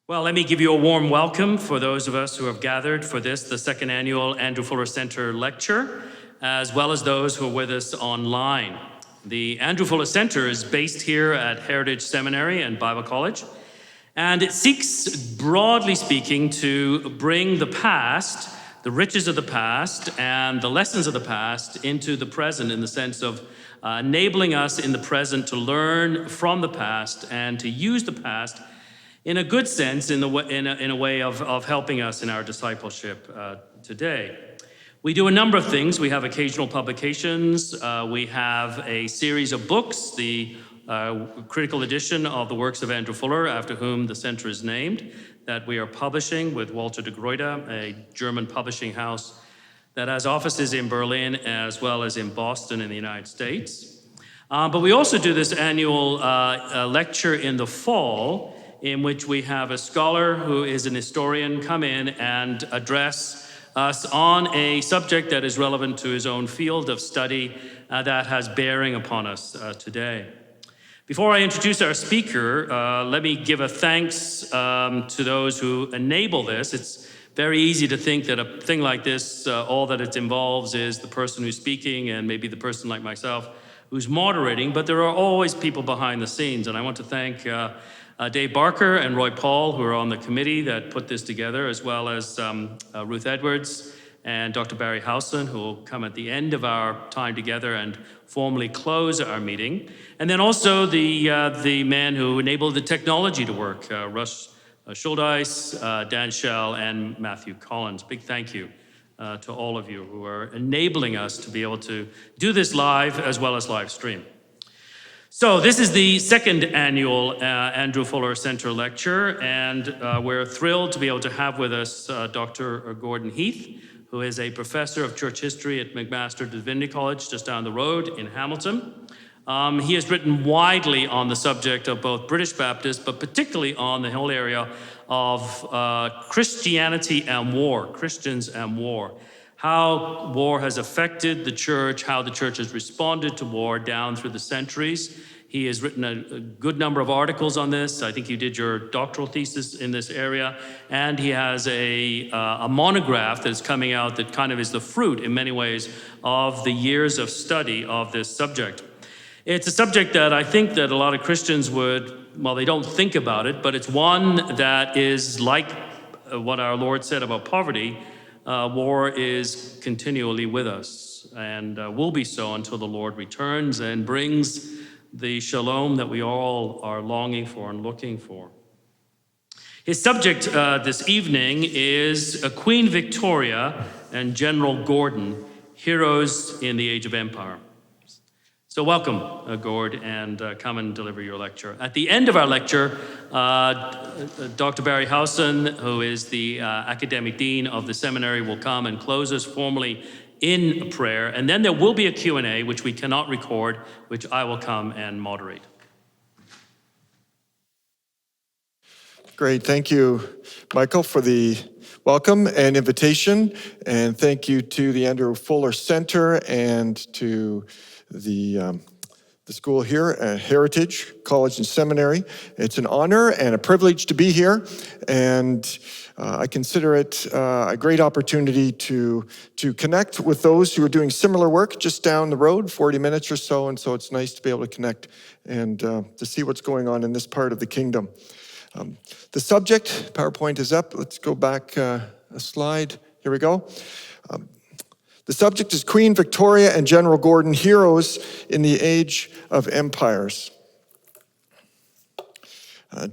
Well, let me give you a warm welcome for those of us who have gathered for this, the second annual Andrew Fuller Center lecture, as well as those who are with us online. The Andrew Fuller Center is based here at Heritage Seminary and Bible College, and it seeks, broadly speaking, to bring the past, the riches of the past, and the lessons of the past into the present in the sense of enabling us in the present to learn from the past and to use the past in a good sense, in a way of helping us in our discipleship today. We do a number of things. We have occasional publications. We have a series of books, the critical edition of the works of Andrew Fuller, after whom the center is named, that we are publishing with Walter de Gruyter, a German publishing house that has offices in Berlin as well as in Boston in the United States. But we also do this annual lecture in the fall, in which we have a scholar who is an historian come in and address us on a subject that is relevant to his own field of study that has bearing upon us today. Before I introduce our speaker, let me give a thanks to those who enable this. It's very easy to think that a thing like this, all that it involves is the person who's speaking and maybe the person like myself who's moderating, but there are always people behind the scenes, and I want to thank Dave Barker and Roy Paul, who are on the committee that put this together, as well as Ruth Edwards and Dr. Barry Howson, who will come at the end of our time together and formally close our meeting. And then also the man who enabled the technology to work, Russ Schuldeis, Dan Schell, and Matthew Collins. Big thank you to all of you who are enabling us to be able to do this live as well as live stream. So this is the second annual Andrew Fuller Center lecture, and we're thrilled to be able to have with us Dr. Gordon Heath, who is a professor of church history at McMaster Divinity College just down the road in Hamilton. He has written widely on the subject of both British Baptists, but particularly on the whole area of Christianity and war, Christians and war. How war has affected the church, how the church has responded to war down through the centuries. He has written a good number of articles on this. I think you did your doctoral thesis in this area. And he has a monograph that's coming out that kind of is the fruit, in many ways, of the years of study of this subject. It's a subject that I think that a lot of Christians would, well, they don't think about it, but it's one that is like what our Lord said about poverty. War is continually with us and will be so until the Lord returns and brings the shalom that we all are longing for and looking for. His subject this evening is Queen Victoria and General Gordon, Heroes in the Age of Empire. So welcome, Gord, and come and deliver your lecture. At the end of our lecture, Dr. Barry Howson, who is the academic dean of the seminary, will come and close us formally in prayer. And then there will be a Q&A, which we cannot record, which I will come and moderate. Great. Thank you, Michael, for the welcome and invitation. And thank you to the Andrew Fuller Center and to the school here at Heritage College and Seminary. It's an honor and a privilege to be here, and I consider it a great opportunity to connect with those who are doing similar work just down the road, 40 minutes or so, and so it's nice to be able to connect and to see what's going on in this part of the kingdom. The subject, PowerPoint is up. Let's go back a slide. Here we go. The subject is Queen Victoria and General Gordon, Heroes in the Age of Empires.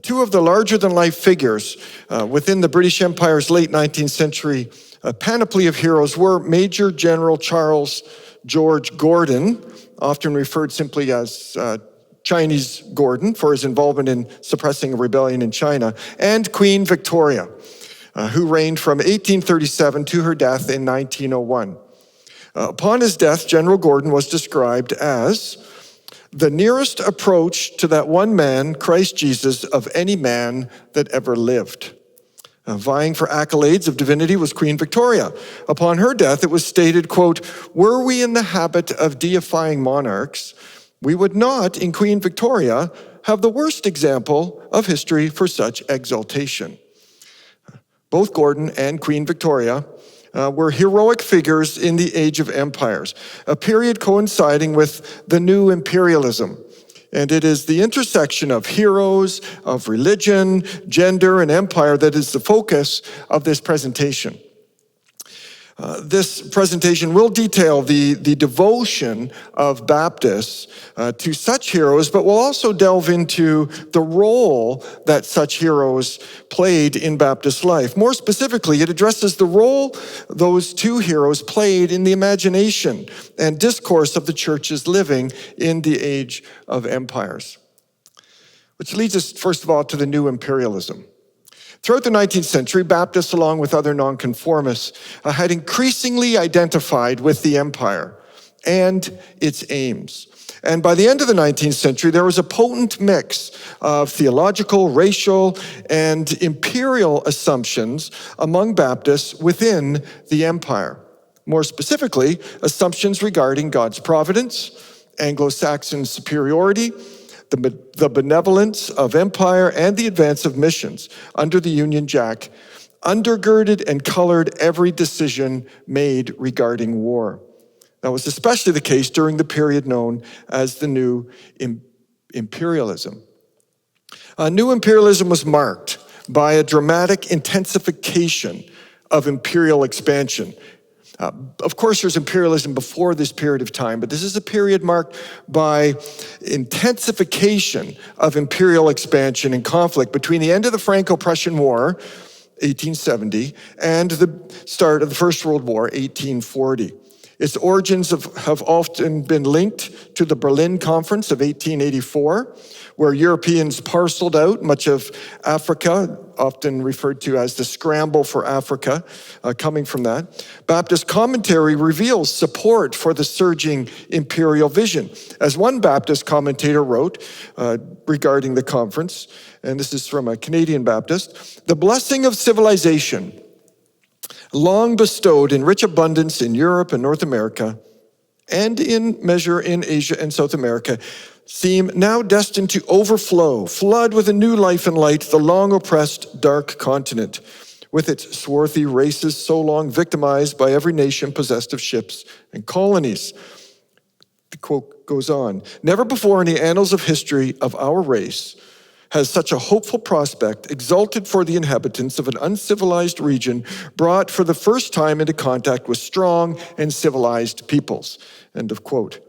Two of the larger-than-life figures within the British Empire's late 19th century panoply of heroes were Major General Charles George Gordon, often referred simply as Chinese Gordon for his involvement in suppressing a rebellion in China, and Queen Victoria, who reigned from 1837 to her death in 1901. Upon his death, General Gordon was described as the nearest approach to that one man, Christ Jesus, of any man that ever lived. Vying for accolades of divinity was Queen Victoria. Upon her death, it was stated, quote, "Were we in the habit of deifying monarchs, we would not, in Queen Victoria, have the worst example of history for such exaltation." both Gordon and Queen Victoria, were heroic figures in the Age of Empires, a period coinciding with the new imperialism. And it is the intersection of heroes, of religion, gender, and empire that is the focus of this presentation. This presentation will detail the devotion of Baptists to such heroes, but will also delve into the role that such heroes played in Baptist life. More specifically, it addresses the role those two heroes played in the imagination and discourse of the church's living in the Age of Empires. Which leads us, first of all, to the new imperialism. Throughout the 19th century, Baptists, along with other nonconformists, had increasingly identified with the empire and its aims. And by the end of the 19th century, there was a potent mix of theological, racial, and imperial assumptions among Baptists within the empire. More specifically, assumptions regarding God's providence, Anglo-Saxon superiority, the benevolence of empire, and the advance of missions under the Union Jack undergirded and colored every decision made regarding war. That was especially the case during the period known as the New Imperialism. New Imperialism was marked by a dramatic intensification of imperial expansion. Of course, there's imperialism before this period of time, but this is a period marked by intensification of imperial expansion and conflict between the end of the Franco-Prussian War, 1870, and the start of the First World War, 1840. Its origins have often been linked to the Berlin Conference of 1884, where Europeans parceled out much of Africa, often referred to as the scramble for Africa, coming from that. Baptist commentary reveals support for the surging imperial vision. As one Baptist commentator wrote regarding the conference, and this is from a Canadian Baptist, "The blessing of civilization, long bestowed in rich abundance in Europe and North America, and in measure in Asia and South America, seem now destined to overflow, flood with a new life and light the long oppressed dark continent, with its swarthy races so long victimized by every nation possessed of ships and colonies." The quote goes on, "Never before in the annals of history of our race has such a hopeful prospect exalted for the inhabitants of an uncivilized region brought for the first time into contact with strong and civilized peoples." End of quote.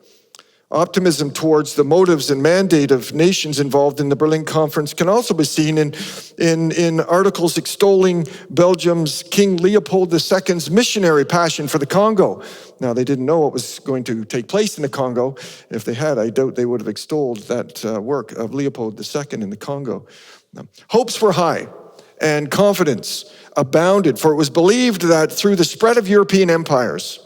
Optimism towards the motives and mandate of nations involved in the Berlin Conference can also be seen in articles extolling Belgium's King Leopold II's missionary passion for the Congo. Now, they didn't know what was going to take place in the Congo. If they had, I doubt they would have extolled that work of Leopold II in the Congo. Hopes were high and confidence abounded, for it was believed that through the spread of European empires,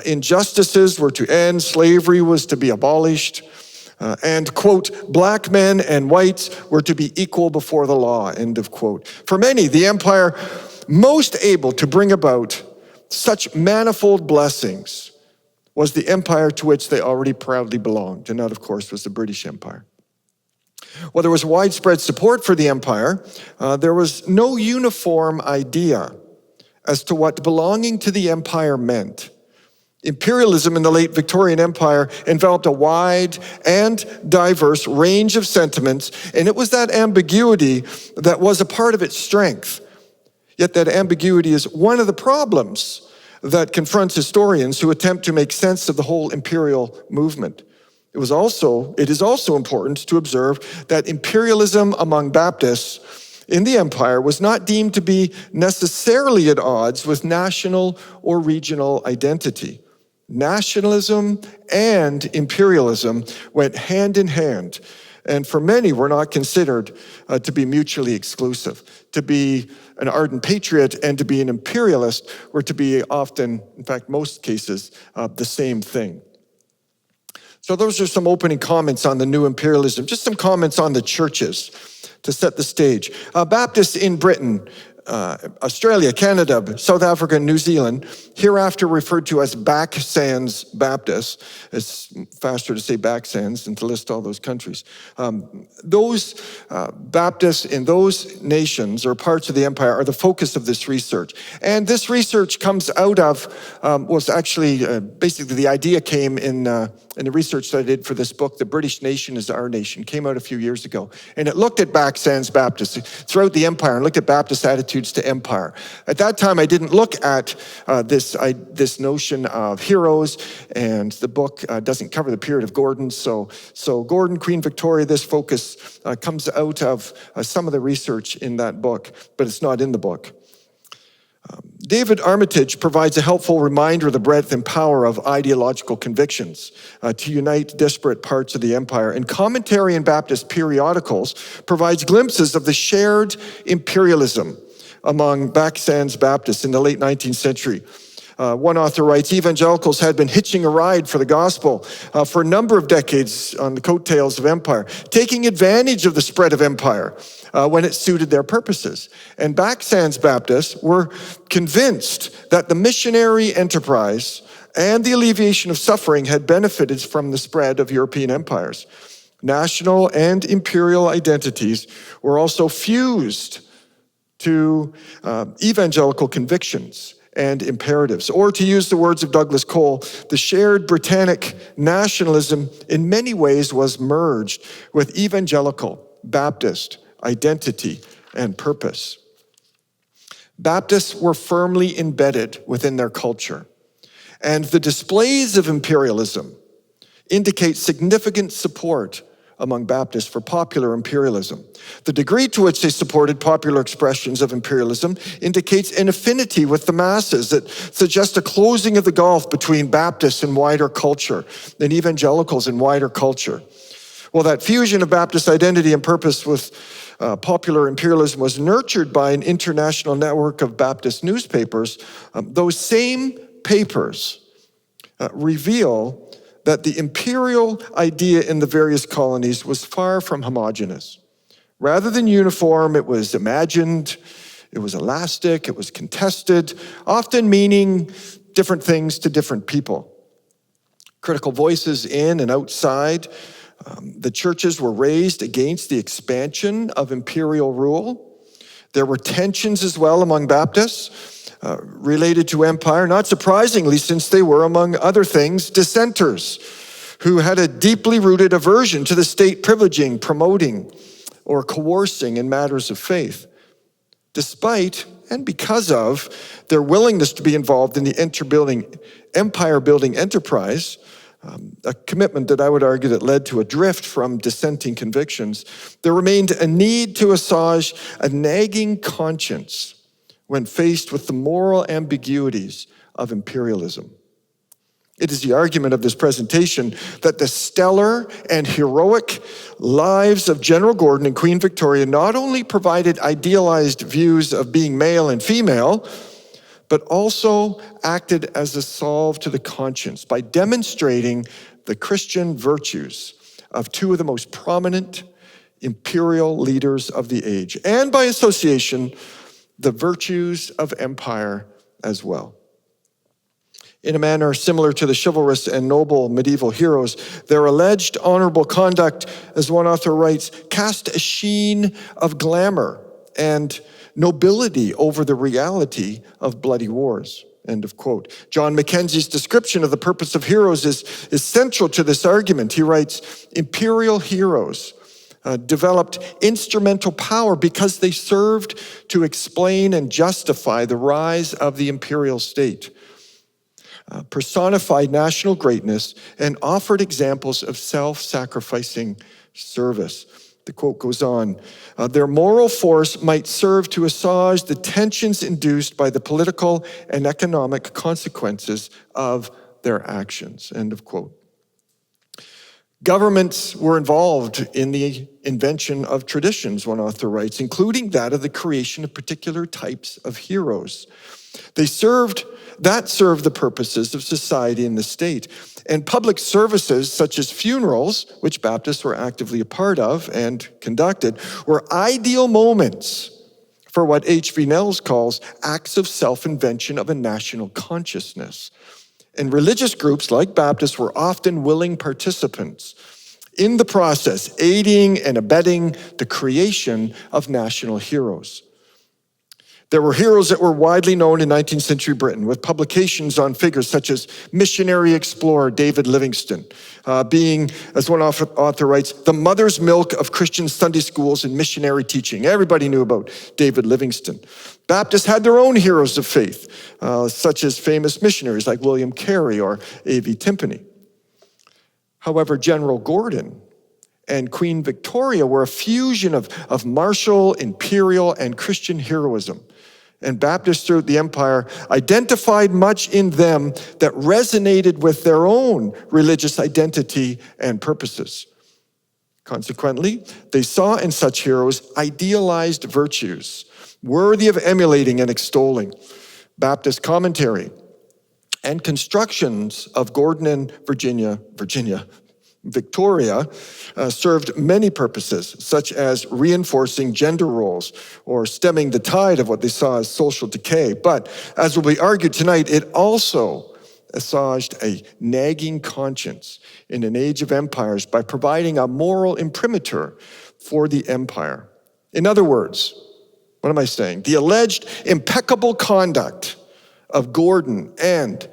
injustices were to end, slavery was to be abolished, and, quote, black men and whites were to be equal before the law, end of quote. For many, the empire most able to bring about such manifold blessings was the empire to which they already proudly belonged, and that, of course, was the British Empire. While there was widespread support for the empire, there was no uniform idea as to what belonging to the empire meant. Imperialism in the late Victorian Empire enveloped a wide and diverse range of sentiments, and it was that ambiguity that was a part of its strength. Yet that ambiguity is one of the problems that confronts historians who attempt to make sense of the whole imperial movement. It is also important to observe that imperialism among Baptists in the empire was not deemed to be necessarily at odds with national or regional identity. Nationalism and imperialism went hand in hand, and for many were not considered to be mutually exclusive. To be an ardent patriot and to be an imperialist were to be often, in fact, most cases, the same thing. So those are some opening comments on the new imperialism. Just some comments on the churches to set the stage. Baptists in Britain Australia, Canada, South Africa, and New Zealand, hereafter referred to as Backsands Baptists. It's faster to say Backsands than to list all those countries. Those Baptists in those nations or parts of the empire are the focus of this research. And this research comes out of, was actually, basically the idea came in the research that I did for this book, The British Nation is Our Nation, came out a few years ago. And it looked at Backsands Baptists throughout the empire and looked at Baptist attitudes to empire. At that time, I didn't look at this notion of heroes, and the book doesn't cover the period of Gordon. So Gordon, Queen Victoria, this focus comes out of some of the research in that book, but it's not in the book. David Armitage provides a helpful reminder of the breadth and power of ideological convictions to unite disparate parts of the empire. And commentary in Baptist periodicals provides glimpses of the shared imperialism among Backsands Baptists in the late 19th century. One author writes, evangelicals had been hitching a ride for the gospel for a number of decades on the coattails of empire, taking advantage of the spread of empire when it suited their purposes. And Backsands Baptists were convinced that the missionary enterprise and the alleviation of suffering had benefited from the spread of European empires. National and imperial identities were also fused to evangelical convictions and imperatives. Or to use the words of Douglas Cole, the shared Britannic nationalism in many ways was merged with evangelical Baptist identity and purpose. Baptists were firmly embedded within their culture, and the displays of imperialism indicate significant support among Baptists for popular imperialism. The degree to which they supported popular expressions of imperialism indicates an affinity with the masses that suggests a closing of the gulf between Baptists and wider culture and evangelicals and wider culture. Well, that fusion of Baptist identity and purpose with popular imperialism was nurtured by an international network of Baptist newspapers. Those same papers reveal that the imperial idea in the various colonies was far from homogeneous. Rather than uniform, it was imagined, it was elastic, it was contested, often meaning different things to different people. Critical voices in and outside the churches were raised against the expansion of imperial rule. There were tensions as well among Baptists related to empire, not surprisingly, since they were, among other things, dissenters who had a deeply rooted aversion to the state privileging, promoting, or coercing in matters of faith. Despite and because of their willingness to be involved in the empire-building enterprise, a commitment that I would argue that led to a drift from dissenting convictions, there remained a need to assuage a nagging conscience when faced with the moral ambiguities of imperialism. It is the argument of this presentation that the stellar and heroic lives of General Gordon and Queen Victoria not only provided idealized views of being male and female, but also acted as a salve to the conscience by demonstrating the Christian virtues of two of the most prominent imperial leaders of the age, and by association, the virtues of empire as well. In a manner similar to the chivalrous and noble medieval heroes, their alleged honorable conduct, as one author writes, cast a sheen of glamour and nobility over the reality of bloody wars. End of quote. John Mackenzie's description of the purpose of heroes is central to this argument. He writes, Imperial heroes developed instrumental power because they served to explain and justify the rise of the imperial state, personified national greatness, and offered examples of self-sacrificing service. The quote goes on, their moral force might serve to assuage the tensions induced by the political and economic consequences of their actions. End of quote. Governments were involved in the invention of traditions, one author writes, including that of the creation of particular types of heroes. That served the purposes of society and the state. And public services such as funerals, which Baptists were actively a part of and conducted, were ideal moments for what H.V. Nells calls acts of self-invention of a national consciousness. And religious groups like Baptists were often willing participants in the process, aiding and abetting the creation of national heroes. There were heroes that were widely known in 19th century Britain, with publications on figures such as missionary explorer David Livingstone, being, as one author writes, the mother's milk of Christian Sunday schools and missionary teaching. Everybody knew about David Livingstone. Baptists had their own heroes of faith, such as famous missionaries like William Carey or A.V. Timpany. However, General Gordon and Queen Victoria were a fusion of martial, imperial, and Christian heroism. And Baptists throughout the empire identified much in them that resonated with their own religious identity and purposes. Consequently, they saw in such heroes idealized virtues, worthy of emulating and extolling. Baptist commentary and constructions of Gordon and Victoria served many purposes, such as reinforcing gender roles or stemming the tide of what they saw as social decay. But as will be argued tonight, it also assuaged a nagging conscience in an age of empires by providing a moral imprimatur for the empire. In other words, what am I saying? The alleged impeccable conduct of Gordon and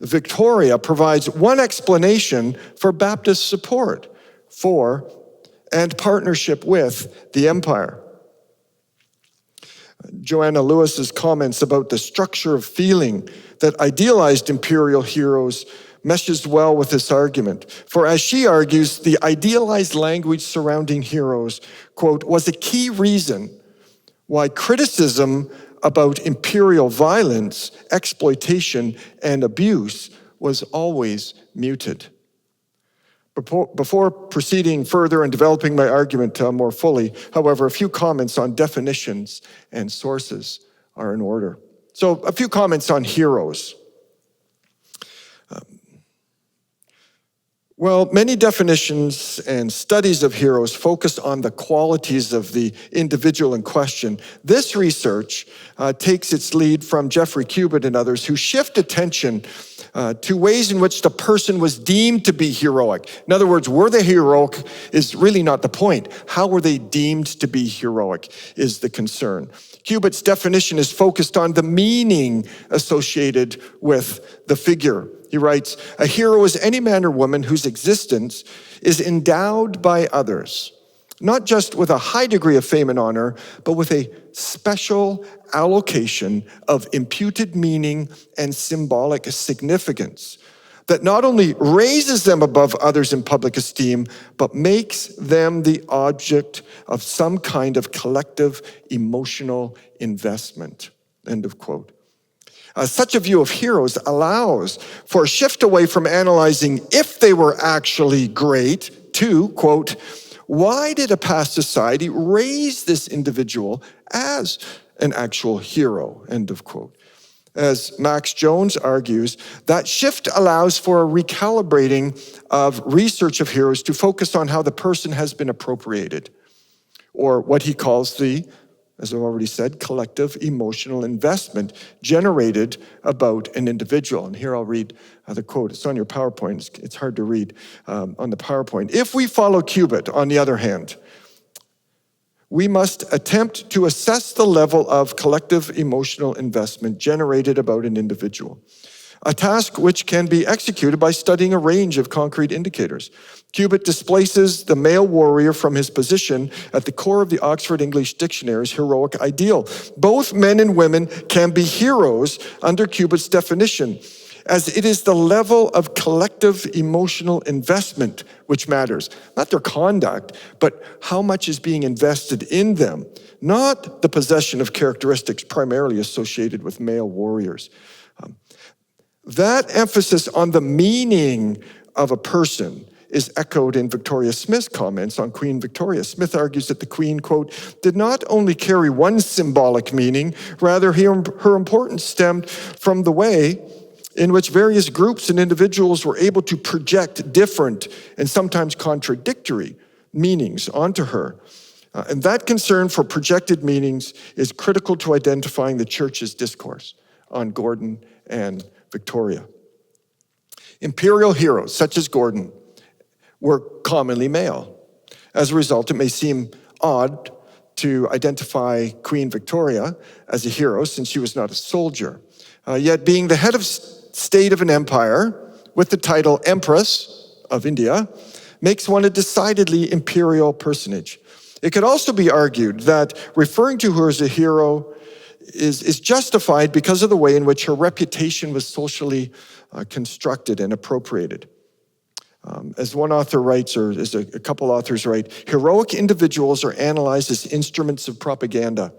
Victoria provides one explanation for Baptist support for and partnership with the empire. Joanna Lewis's comments about the structure of feeling that idealized imperial heroes meshes well with this argument. For as she argues, the idealized language surrounding heroes, quote, was a key reason why criticism about imperial violence, exploitation, and abuse was always muted. Before proceeding further and developing my argument more fully, however, a few comments on definitions and sources are in order. So a few comments on heroes. Well, many definitions and studies of heroes focus on the qualities of the individual in question. This research takes its lead from Jeffrey Cubitt and others who shift attention to ways in which the person was deemed to be heroic. In other words, were they heroic is really not the point. How were they deemed to be heroic is the concern. Cubitt's definition is focused on the meaning associated with the figure. He writes, a hero is any man or woman whose existence is endowed by others, not just with a high degree of fame and honor, but with a special allocation of imputed meaning and symbolic significance that not only raises them above others in public esteem, but makes them the object of some kind of collective emotional investment. End of quote. Such a view of heroes allows for a shift away from analyzing if they were actually great to, quote, why did a past society raise this individual as an actual hero, end of quote. As Max Jones argues, that shift allows for a recalibrating of research of heroes to focus on how the person has been appropriated, or what he calls the, as I've already said, collective emotional investment generated about an individual. And here I'll read the quote. It's on your PowerPoint. It's hard to read on the PowerPoint. If we follow Cubitt, on the other hand, we must attempt to assess the level of collective emotional investment generated about an individual, a task which can be executed by studying a range of concrete indicators. Cubitt displaces the male warrior from his position at the core of the Oxford English Dictionary's heroic ideal. Both men and women can be heroes under Cubitt's definition, as it is the level of collective emotional investment which matters. Not their conduct, but how much is being invested in them, not the possession of characteristics primarily associated with male warriors. That emphasis on the meaning of a person is echoed in Victoria Smith's comments on Queen Victoria. Smith argues that the Queen, quote, did not only carry one symbolic meaning, rather her importance stemmed from the way in which various groups and individuals were able to project different and sometimes contradictory meanings onto her. And that concern for projected meanings is critical to identifying the church's discourse on Gordon and Victoria. Imperial heroes, such as Gordon, were commonly male. As a result, it may seem odd to identify Queen Victoria as a hero since she was not a soldier. Yet being the head of state of an empire with the title Empress of India makes one a decidedly imperial personage. It could also be argued that referring to her as a hero is justified because of the way in which her reputation was socially constructed and appropriated. As one author writes, or as a couple authors write, heroic individuals are analyzed as instruments of propaganda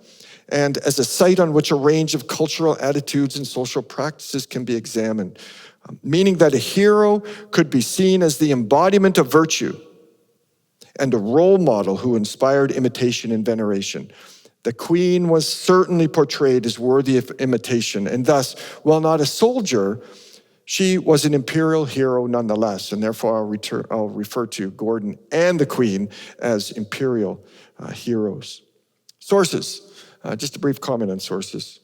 and as a site on which a range of cultural attitudes and social practices can be examined, meaning that a hero could be seen as the embodiment of virtue and a role model who inspired imitation and veneration. The queen was certainly portrayed as worthy of imitation, and thus, while not a soldier, she was an imperial hero nonetheless, and therefore I'll refer to Gordon and the queen as imperial heroes. Sources, just a brief comment on sources.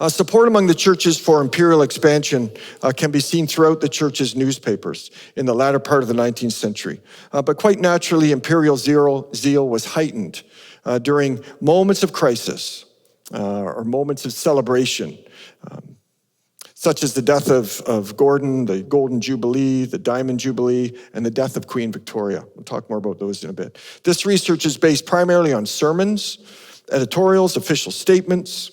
Support among the churches for imperial expansion can be seen throughout the church's newspapers in the latter part of the 19th century. But quite naturally, imperial zeal was heightened during moments of crisis or moments of celebration, such as the death of Gordon, the Golden Jubilee, the Diamond Jubilee, and the death of Queen Victoria. We'll talk more about those in a bit. This research is based primarily on sermons, editorials, official statements,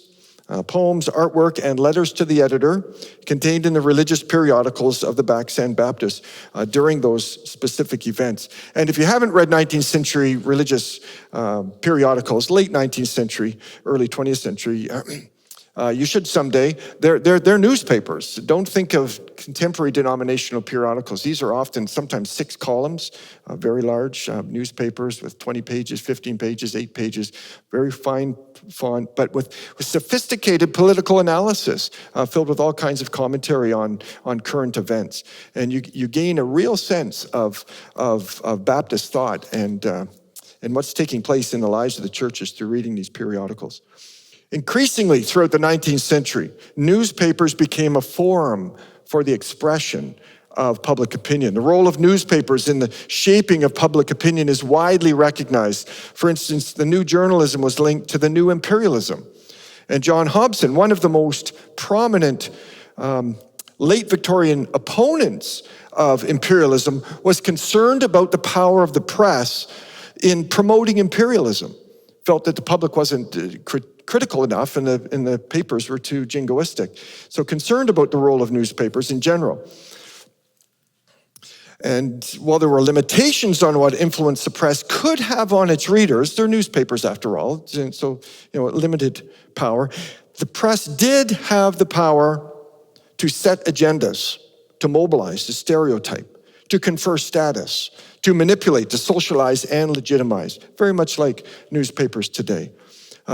poems, artwork, and letters to the editor contained in the religious periodicals of the Backsand Baptists during those specific events. And if you haven't read 19th century religious periodicals, late 19th century, early 20th century, you should someday. They're newspapers. Don't think of contemporary denominational periodicals. These are often sometimes 6 columns, very large newspapers with 20 pages, 15 pages, 8 pages, very fine font, but with sophisticated political analysis, filled with all kinds of commentary on current events. And you gain a real sense of Baptist thought and what's taking place in the lives of the churches through reading these periodicals. Increasingly, throughout the 19th century, newspapers became a forum for the expression of public opinion. The role of newspapers in the shaping of public opinion is widely recognized. For instance, the new journalism was linked to the new imperialism. And John Hobson, one of the most prominent late Victorian opponents of imperialism, was concerned about the power of the press in promoting imperialism. Felt that the public wasn't critical enough and the papers were too jingoistic. So concerned about the role of newspapers in general. And while there were limitations on what influence the press could have on its readers, they're newspapers after all, so limited power, the press did have the power to set agendas, to mobilize, to stereotype, to confer status, to manipulate, to socialize, and legitimize, very much like newspapers today.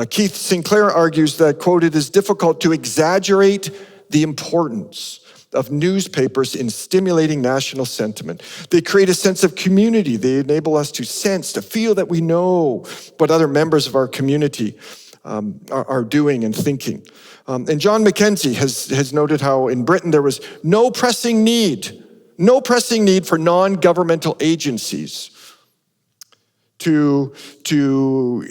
Keith Sinclair argues that, quote, "It is difficult to exaggerate the importance of newspapers in stimulating national sentiment. They create a sense of community. They enable us to sense, to feel that we know what other members of our community are doing and thinking." And John Mackenzie has noted how in Britain there was no pressing need for non-governmental agencies to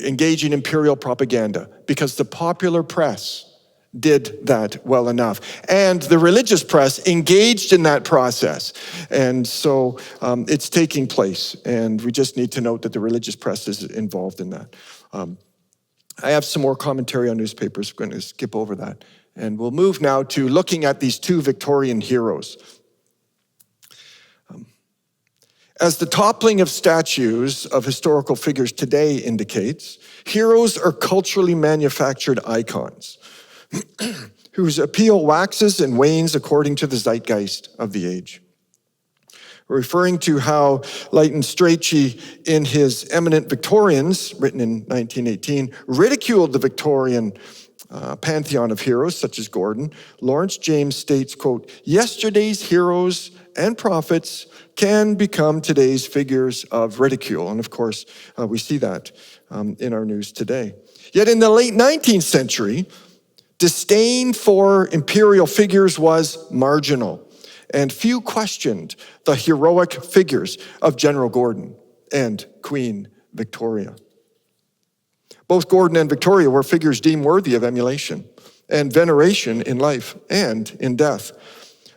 engage in imperial propaganda because the popular press did that well enough. And the religious press engaged in that process. And so it's taking place. And we just need to note that the religious press is involved in that. I have some more commentary on newspapers. We're going to skip over that. And we'll move now to looking at these 2 Victorian heroes. As the toppling of statues of historical figures today indicates, heroes are culturally manufactured icons whose appeal waxes and wanes according to the zeitgeist of the age. Referring to how Leighton Strachey, in his Eminent Victorians, written in 1918, ridiculed the Victorian pantheon of heroes, such as Gordon, Lawrence James states, quote, "Yesterday's heroes and prophets can become today's figures of ridicule." And of course, we see that in our news today. Yet in the late 19th century, disdain for imperial figures was marginal, and few questioned the heroic figures of General Gordon and Queen Victoria. Both Gordon and Victoria were figures deemed worthy of emulation and veneration in life and in death.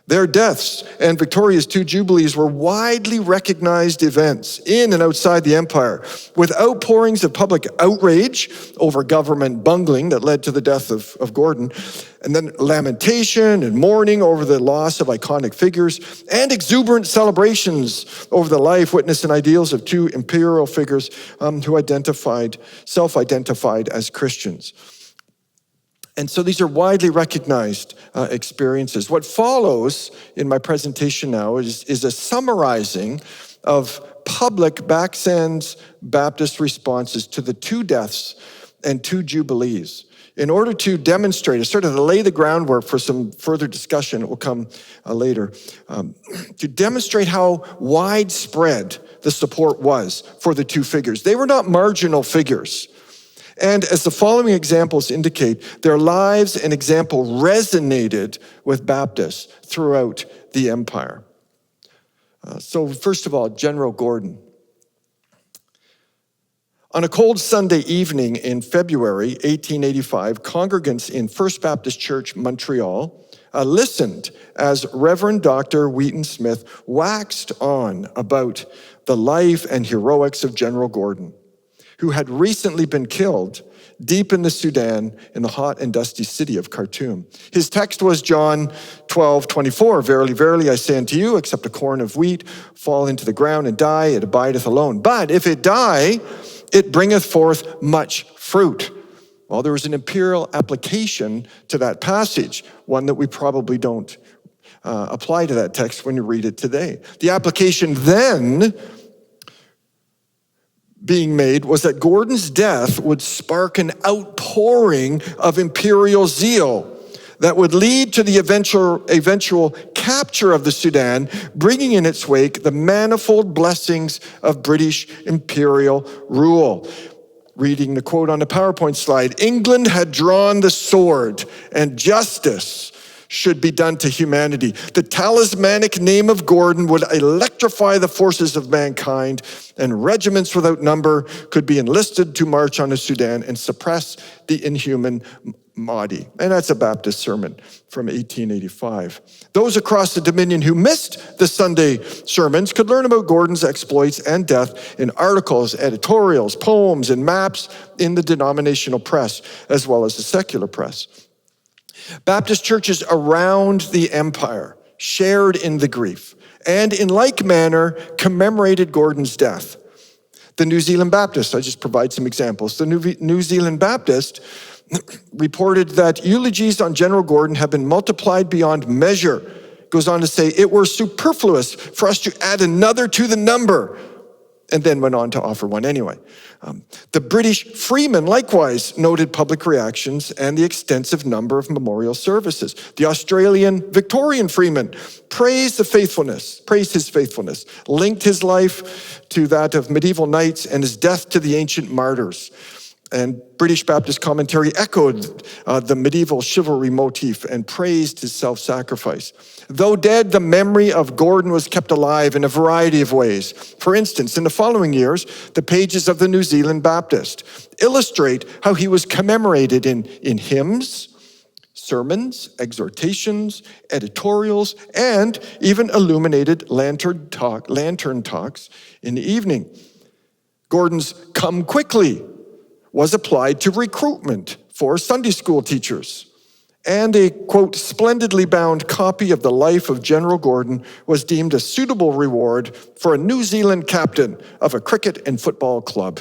Their deaths and Victoria's 2 Jubilees were widely recognized events in and outside the empire, with outpourings of public outrage over government bungling that led to the death of Gordon, and then lamentation and mourning over the loss of iconic figures, and exuberant celebrations over the life, witness, and ideals of 2 imperial figures who self-identified as Christians. And so these are widely recognized experiences. What follows in my presentation now is a summarizing of public Backsands Baptist responses to the 2 deaths and 2 jubilees, in order to demonstrate, sort of to lay the groundwork for some further discussion that will come later, to demonstrate how widespread the support was for the 2 figures. They were not marginal figures. And as the following examples indicate, their lives and example resonated with Baptists throughout the empire. So first of all, General Gordon. On a cold Sunday evening in February 1885, congregants in First Baptist Church, Montreal, listened as Reverend Dr. Wheaton Smith waxed on about the life and heroics of General Gordon, who had recently been killed deep in the Sudan in the hot and dusty city of Khartoum. His text was John 12:24. "Verily, verily, I say unto you, except a corn of wheat fall into the ground and die, it abideth alone. But if it die, it bringeth forth much fruit." Well, there was an imperial application to that passage, one that we probably don't apply to that text when you read it today. The application then being made was that Gordon's death would spark an outpouring of imperial zeal that would lead to the eventual capture of the Sudan, bringing in its wake the manifold blessings of British imperial rule. Reading the quote on the PowerPoint slide, "England had drawn the sword, and justice should be done to humanity. The talismanic name of Gordon would electrify the forces of mankind, and regiments without number could be enlisted to march on the Sudan and suppress the inhuman Mahdi." And that's a Baptist sermon from 1885. Those across the Dominion who missed the Sunday sermons could learn about Gordon's exploits and death in articles, editorials, poems, and maps in the denominational press, as well as the secular press. Baptist churches around the empire shared in the grief and in like manner commemorated Gordon's death. The New Zealand Baptist, I just provide some examples. The New Zealand Baptist reported that eulogies on General Gordon have been multiplied beyond measure. Goes on to say, "It were superfluous for us to add another to the number," and then went on to offer one anyway. The British Freeman likewise noted public reactions and the extensive number of memorial services. The Australian Victorian Freeman praised his faithfulness, linked his life to that of medieval knights and his death to the ancient martyrs. And British Baptist commentary echoed the medieval chivalry motif and praised his self-sacrifice. Though dead, the memory of Gordon was kept alive in a variety of ways. For instance, in the following years, the pages of the New Zealand Baptist illustrate how he was commemorated in hymns, sermons, exhortations, editorials, and even illuminated lantern talks in the evening. Gordon's "Come Quickly" was applied to recruitment for Sunday school teachers. And a, quote, "splendidly bound copy of the life of General Gordon was deemed a suitable reward for a New Zealand captain of a cricket and football club."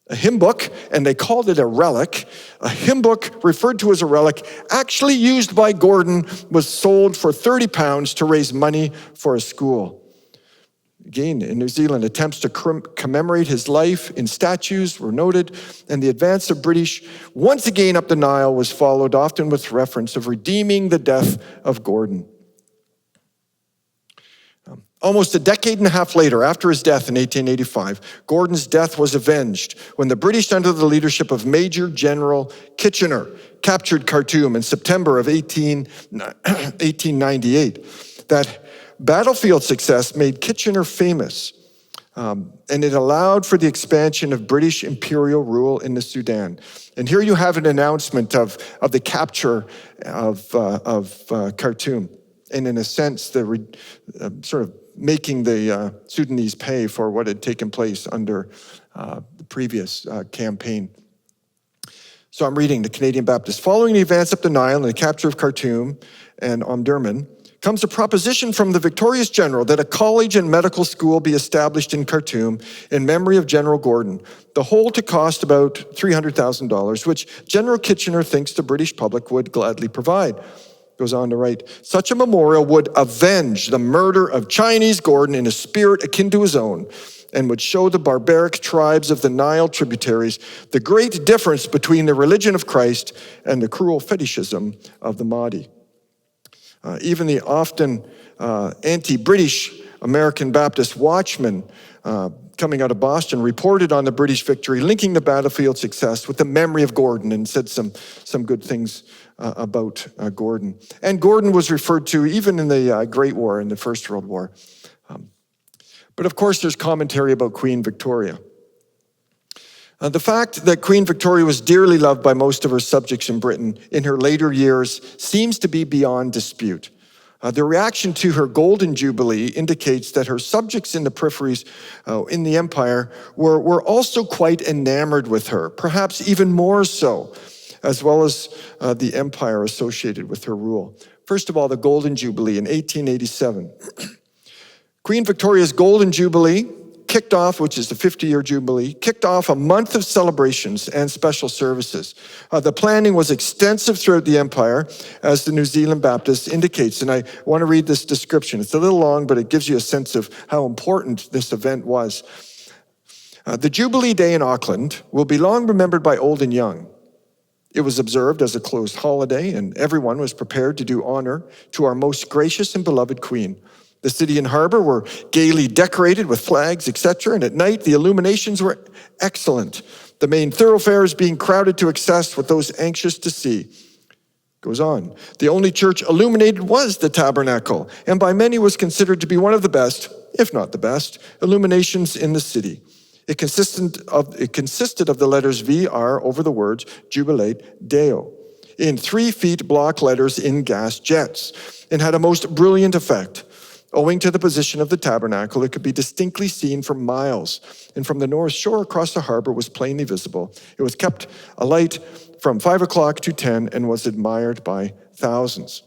A hymn book, and they called it a relic, a hymn book referred to as a relic, actually used by Gordon, was sold for £30 to raise money for a school. Again, in New Zealand, attempts to commemorate his life in statues were noted, and the advance of British once again up the Nile was followed often with reference of redeeming the death of Gordon. Almost a decade and a half later, after his death in 1885, Gordon's death was avenged when the British, under the leadership of Major General Kitchener, captured Khartoum in September of 1898. That battlefield success made Kitchener famous, and it allowed for the expansion of British imperial rule in the Sudan. And here you have an announcement of the capture of Khartoum, and in a sense, the sort of making the Sudanese pay for what had taken place under the previous campaign. So I'm reading the Canadian Baptist. Following the advance up the Nile and the capture of Khartoum and Omdurman, comes a proposition from the victorious general that a college and medical school be established in Khartoum in memory of General Gordon, the whole to cost about $300,000, which General Kitchener thinks the British public would gladly provide. Goes on to write, such a memorial would avenge the murder of Chinese Gordon in a spirit akin to his own, and would show the barbaric tribes of the Nile tributaries the great difference between the religion of Christ and the cruel fetishism of the Mahdi. Even the often anti-British American Baptist Watchman coming out of Boston reported on the British victory, linking the battlefield success with the memory of Gordon, and said some good things about Gordon. And Gordon was referred to even in the Great War, in the First World War. But of course, there's commentary about Queen Victoria. The fact that Queen Victoria was dearly loved by most of her subjects in Britain in her later years seems to be beyond dispute. The reaction to her Golden Jubilee indicates that her subjects in the peripheries in the empire were also quite enamored with her, perhaps even more so, as well as the empire associated with her rule. First of all, the Golden Jubilee in 1887. Queen Victoria's Golden Jubilee kicked off, which is the 50-year Jubilee, kicked off a month of celebrations and special services. The planning was extensive throughout the empire, as the New Zealand Baptist indicates, and I want to read this description. It's a little long, but it gives you a sense of how important this event was. The Jubilee Day in Auckland will be long remembered by old and young. It was observed as a closed holiday, and everyone was prepared to do honor to our most gracious and beloved Queen. The city and harbor were gaily decorated with flags, etc., and at night the illuminations were excellent, the main thoroughfares being crowded to excess with those anxious to see. Goes on. The only church illuminated was the tabernacle, and by many was considered to be one of the best, if not the best, illuminations in the city. It consisted of the letters VR over the words Jubilate Deo in 3-foot block letters in gas jets, and had a most brilliant effect. Owing to the position of the tabernacle, it could be distinctly seen for miles, and from the north shore across the harbor was plainly visible. It was kept alight from 5 o'clock to 10 and was admired by thousands.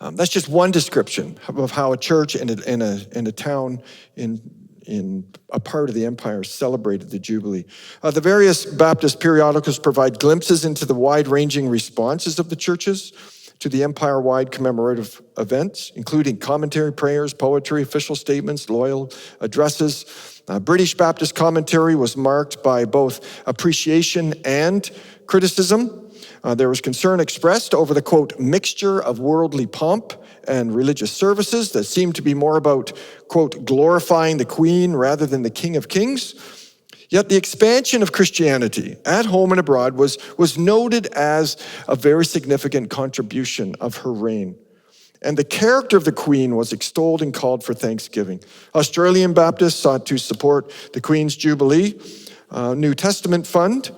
That's just one description of how a church and a town in a part of the empire celebrated the Jubilee. The various Baptist periodicals provide glimpses into the wide-ranging responses of the churches to the empire-wide commemorative events, including commentary, prayers, poetry, official statements, loyal addresses. British Baptist commentary was marked by both appreciation and criticism. There was concern expressed over the, quote, mixture of worldly pomp and religious services that seemed to be more about, quote, glorifying the Queen rather than the King of Kings. Yet the expansion of Christianity at home and abroad was noted as a very significant contribution of her reign. And the character of the Queen was extolled and called for thanksgiving. Australian Baptists sought to support the Queen's Jubilee New Testament Fund,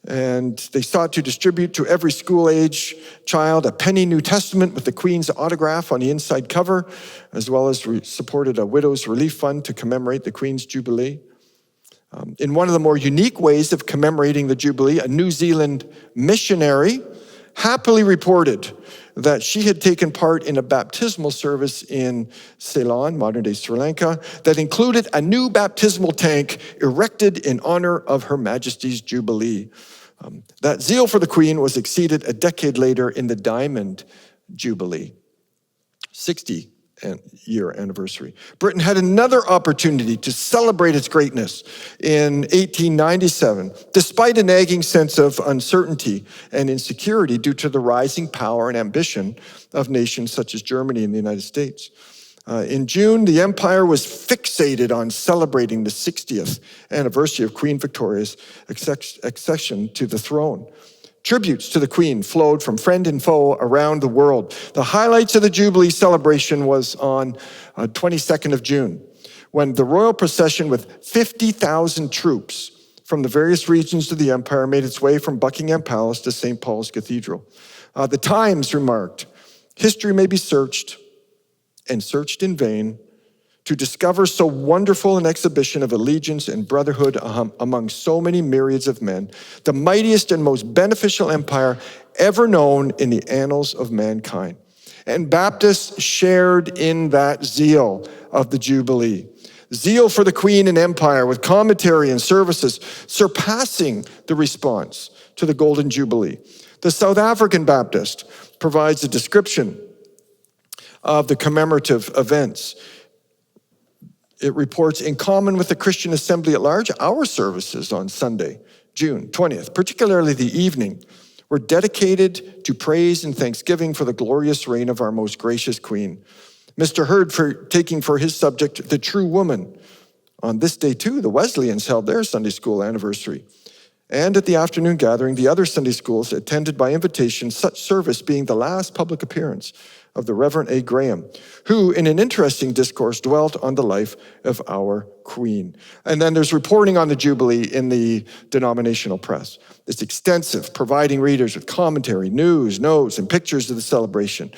and they sought to distribute to every school-age child a penny New Testament with the Queen's autograph on the inside cover, as well as supported a widow's relief fund to commemorate the Queen's Jubilee. In one of the more unique ways of commemorating the Jubilee, a New Zealand missionary happily reported that she had taken part in a baptismal service in Ceylon, modern-day Sri Lanka, that included a new baptismal tank erected in honor of Her Majesty's Jubilee. That zeal for the Queen was exceeded a decade later in the Diamond Jubilee. 60 year anniversary. Britain had another opportunity to celebrate its greatness in 1897, despite a nagging sense of uncertainty and insecurity due to the rising power and ambition of nations such as Germany and the United States. In June, the empire was fixated on celebrating the 60th anniversary of Queen Victoria's accession to the throne. Tributes to the Queen flowed from friend and foe around the world. The highlights of the Jubilee celebration was on 22nd of June, when the royal procession with 50,000 troops from the various regions of the empire made its way from Buckingham Palace to St. Paul's Cathedral. The Times remarked, "History may be searched, and searched in vain, to discover so wonderful an exhibition of allegiance and brotherhood among so many myriads of men, the mightiest and most beneficial empire ever known in the annals of mankind." And Baptists shared in that zeal of the Jubilee. Zeal for the Queen and Empire with commentary and services surpassing the response to the Golden Jubilee. The South African Baptist provides a description of the commemorative events. It reports, "In common with the Christian assembly at large, our services on Sunday, June 20th, particularly the evening, were dedicated to praise and thanksgiving for the glorious reign of our most gracious Queen. Mr. Hurd taking for his subject the true woman. On this day too, the Wesleyans held their Sunday school anniversary. And at the afternoon gathering, the other Sunday schools attended by invitation, such service being the last public appearance of the Reverend A. Graham, who in an interesting discourse dwelt on the life of our Queen." And then there's reporting on the Jubilee in the denominational press. It's extensive, providing readers with commentary, news, notes, and pictures of the celebration.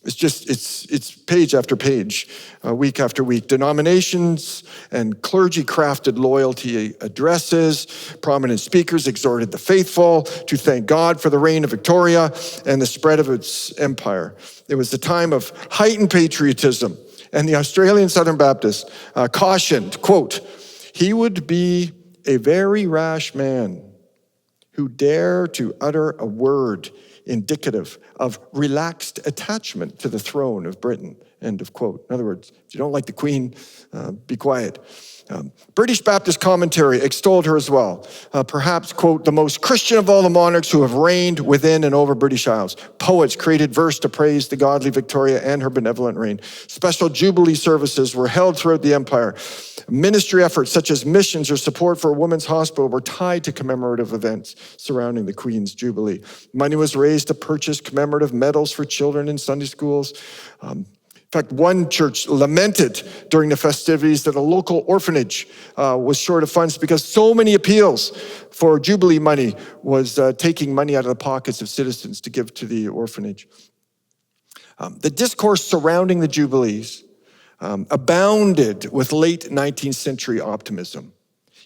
It's page after page, week after week. Denominations and clergy crafted loyalty addresses. Prominent speakers exhorted the faithful to thank God for the reign of Victoria and the spread of its empire. It was a time of heightened patriotism, and the Australian Southern Baptist cautioned, quote, "He would be a very rash man who dare to utter a word indicative of relaxed attachment to the throne of Britain," end of quote. In other words, if you don't like the Queen, be quiet. British Baptist commentary extolled her as well. Perhaps, quote, "the most Christian of all the monarchs who have reigned within and over British Isles. Poets created verse to praise the godly Victoria and her benevolent reign. Special Jubilee services were held throughout the empire. Ministry efforts such as missions or support for a women's hospital were tied to commemorative events surrounding the Queen's Jubilee. Money was raised to purchase commemorative medals for children in Sunday schools. In fact, one church lamented during the festivities that a local orphanage was short of funds because so many appeals for Jubilee money was taking money out of the pockets of citizens to give to the orphanage. The discourse surrounding the Jubilees abounded with late 19th century optimism.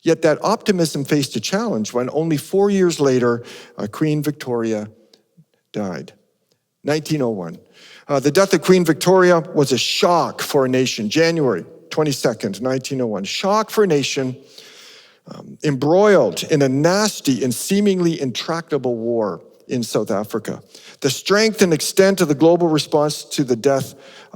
Yet that optimism faced a challenge when only 4 years later, Queen Victoria died. 1901. The death of Queen Victoria was a shock for a nation. January 22nd, 1901. Shock for a nation embroiled in a nasty and seemingly intractable war in South Africa. The strength and extent of the global response to the death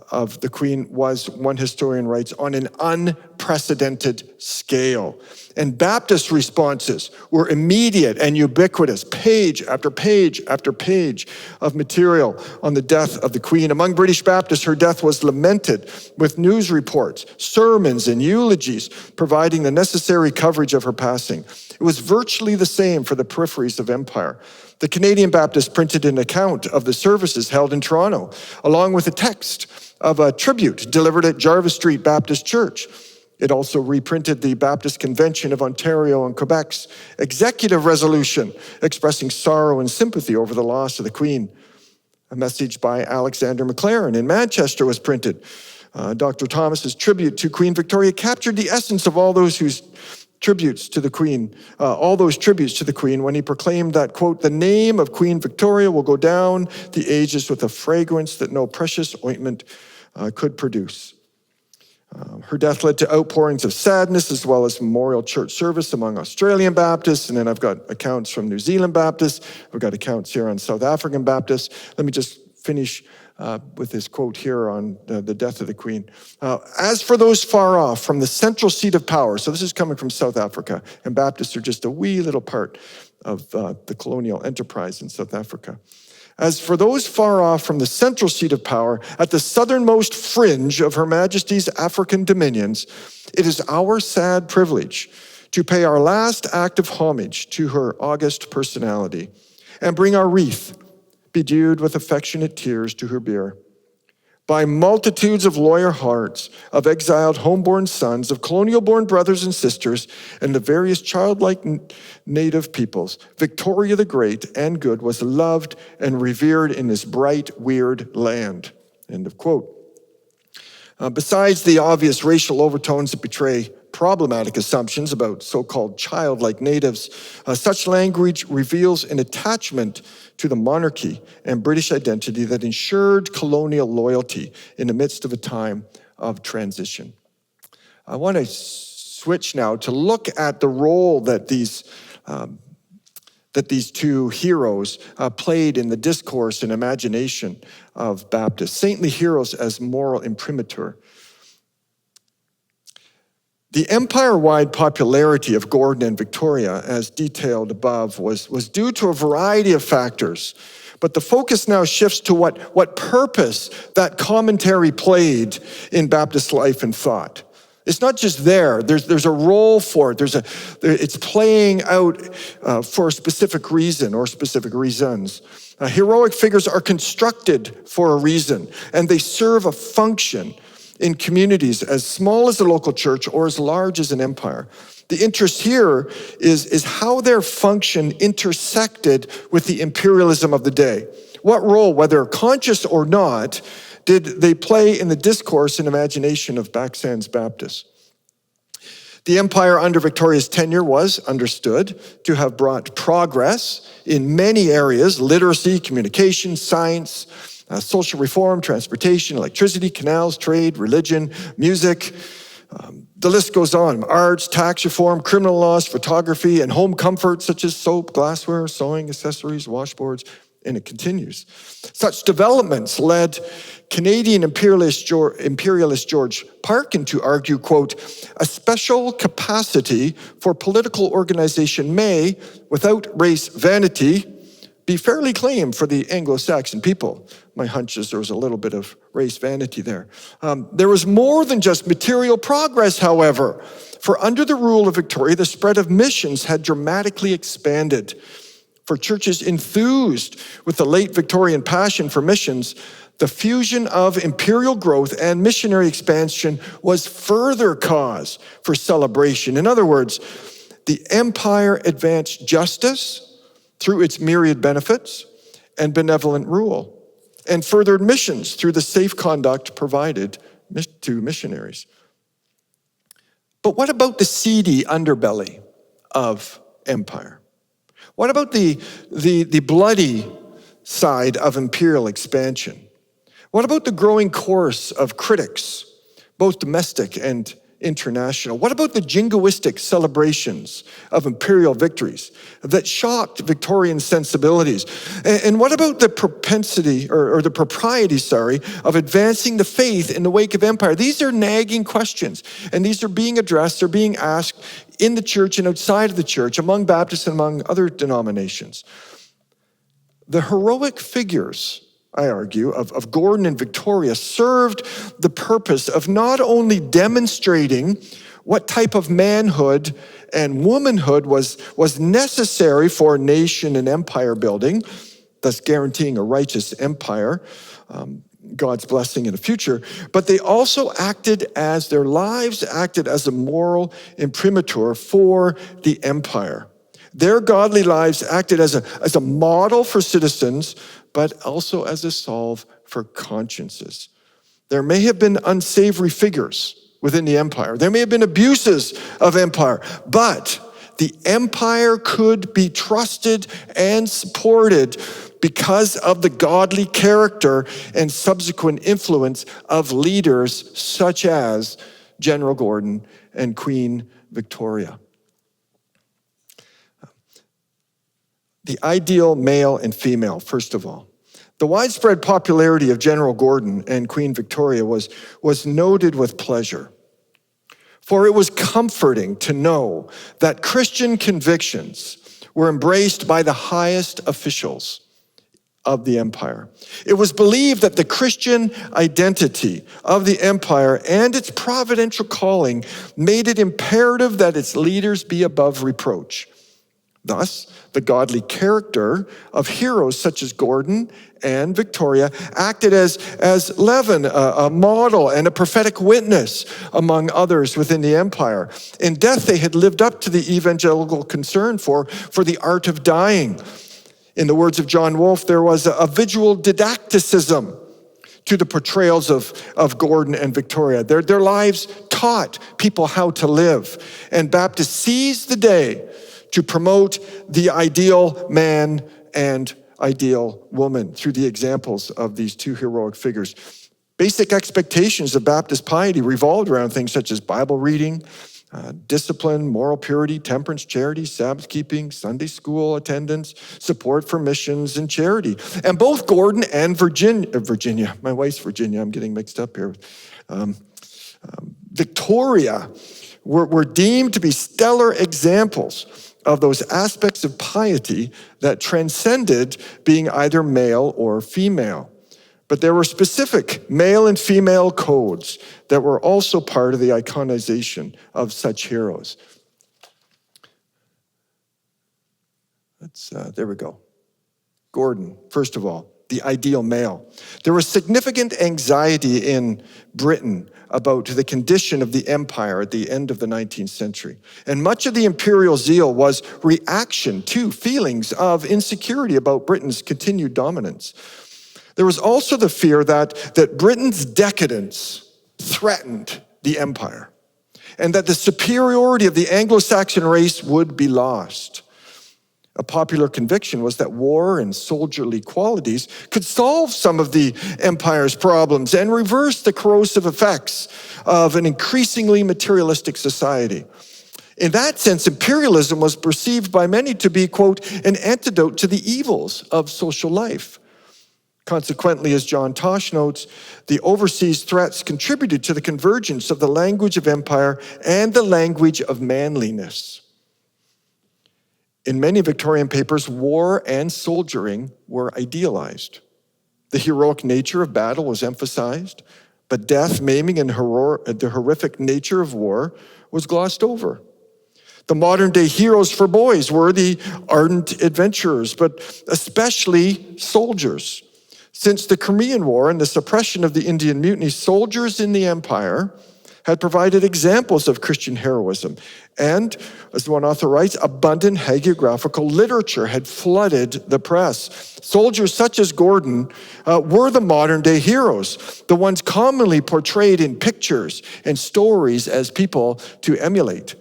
of the Queen was, one historian writes, on an unprecedented scale. And Baptist responses were immediate and ubiquitous, page after page after page of material on the death of the Queen. Among British Baptists, her death was lamented with news reports, sermons, and eulogies, providing the necessary coverage of her passing. It was virtually the same for the peripheries of empire. The Canadian Baptist printed an account of the services held in Toronto, along with a text of a tribute delivered at Jarvis Street Baptist Church. It also reprinted the Baptist Convention of Ontario and Quebec's executive resolution expressing sorrow and sympathy over the loss of the Queen. A message by Alexander McLaren in Manchester was printed. Dr. Thomas's tribute to Queen Victoria captured the essence of all those tributes to the Queen when he proclaimed that, quote, "the name of Queen Victoria will go down the ages with a fragrance that no precious ointment could produce." Her death led to outpourings of sadness as well as memorial church service among Australian Baptists. And then I've got accounts from New Zealand Baptists. I've got accounts here on South African Baptists. Let me just finish with his quote here on the death of the Queen. As for those far off from the central seat of power, so this is coming from South Africa, and Baptists are just a wee little part of the colonial enterprise in South Africa. As for those far off from the central seat of power, at the southernmost fringe of Her Majesty's African dominions, it is our sad privilege to pay our last act of homage to her august personality and bring our wreath, bedewed with affectionate tears, to her bier. By multitudes of loyal hearts, of exiled homeborn sons, of colonial-born brothers and sisters, and the various childlike native peoples, Victoria the Great and Good was loved and revered in this bright, weird land. End of quote. Besides the obvious racial overtones that betray problematic assumptions about so-called childlike natives, such language reveals an attachment to the monarchy and British identity that ensured colonial loyalty in the midst of a time of transition. I want to switch now to look at the role that these two heroes played in the discourse and imagination of Baptists, saintly heroes as moral imprimatur. The empire-wide popularity of Gordon and Victoria, as detailed above, was due to a variety of factors. But the focus now shifts to what purpose that commentary played in Baptist life and thought. It's not just there. There's a role for it. It's playing out for a specific reason or specific reasons. Heroic figures are constructed for a reason, and they serve a function in communities as small as the local church or as large as an empire. The interest here is how their function intersected with the imperialism of the day. What role, whether conscious or not, did they play in the discourse and imagination of Backsands Baptists? The empire under Victoria's tenure was understood to have brought progress in many areas: literacy, communication, science, social reform, transportation, electricity, canals, trade, religion, music. The list goes on. Arts, tax reform, criminal laws, photography, and home comfort such as soap, glassware, sewing accessories, washboards, and it continues. Such developments led Canadian imperialist George Parkin to argue, quote, a special capacity for political organization may, without race vanity, be fairly claimed for the Anglo-Saxon people. My hunch is there was a little bit of race vanity there. There was more than just material progress, however, for under the rule of Victoria, the spread of missions had dramatically expanded. For churches enthused with the late Victorian passion for missions, the fusion of imperial growth and missionary expansion was further cause for celebration. In other words, the empire advanced justice through its myriad benefits and benevolent rule, and furthered missions through the safe conduct provided to missionaries. But what about the seedy underbelly of empire? What about the bloody side of imperial expansion? What about the growing chorus of critics, both domestic and international? What about the jingoistic celebrations of imperial victories that shocked Victorian sensibilities? And what about the propensity, or the propriety, of advancing the faith in the wake of empire? These are nagging questions, and these are being addressed, they're being asked in the church and outside of the church, among Baptists and among other denominations. The heroic figures, I argue, of Gordon and Victoria served the purpose of not only demonstrating what type of manhood and womanhood was necessary for nation and empire building, thus guaranteeing a righteous empire, God's blessing in the future, but they also their lives acted as a moral imprimatur for the empire. Their godly lives acted as a model for citizens, but also as a salve for consciences. There may have been unsavory figures within the empire. There may have been abuses of empire, but the empire could be trusted and supported because of the godly character and subsequent influence of leaders such as General Gordon and Queen Victoria. The ideal male and female, first of all. The widespread popularity of General Gordon and Queen Victoria was noted with pleasure. For it was comforting to know that Christian convictions were embraced by the highest officials of the empire. It was believed that the Christian identity of the empire and its providential calling made it imperative that its leaders be above reproach. Thus, the godly character of heroes such as Gordon and Victoria acted as leaven, a model and a prophetic witness among others within the empire. In death, they had lived up to the evangelical concern for the art of dying. In the words of John Wolfe, there was a visual didacticism to the portrayals of Gordon and Victoria. Their lives taught people how to live. And Baptists seized the day to promote the ideal man and ideal woman through the examples of these two heroic figures. Basic expectations of Baptist piety revolved around things such as Bible reading, discipline, moral purity, temperance, charity, Sabbath keeping, Sunday school attendance, support for missions and charity. And both Gordon and Virginia, my wife's Virginia, I'm getting mixed up here, Victoria were deemed to be stellar examples of those aspects of piety that transcended being either male or female. But there were specific male and female codes that were also part of the iconization of such heroes. There we go. Gordon, first of all, the ideal male. There was significant anxiety in Britain about the condition of the empire at the end of the 19th century. And much of the imperial zeal was reaction to feelings of insecurity about Britain's continued dominance. There was also the fear that Britain's decadence threatened the empire, and that the superiority of the Anglo-Saxon race would be lost. A popular conviction was that war and soldierly qualities could solve some of the empire's problems and reverse the corrosive effects of an increasingly materialistic society. In that sense, imperialism was perceived by many to be, quote, an antidote to the evils of social life. Consequently, as John Tosh notes, the overseas threats contributed to the convergence of the language of empire and the language of manliness. In many Victorian papers, war and soldiering were idealized. The heroic nature of battle was emphasized, but death, maiming, and the horrific nature of war was glossed over. The modern-day heroes for boys were the ardent adventurers, but especially soldiers. Since the Crimean War and the suppression of the Indian Mutiny, soldiers in the empire had provided examples of Christian heroism. And, as one author writes, abundant hagiographical literature had flooded the press. Soldiers such as Gordon were the modern-day heroes, the ones commonly portrayed in pictures and stories as people to emulate.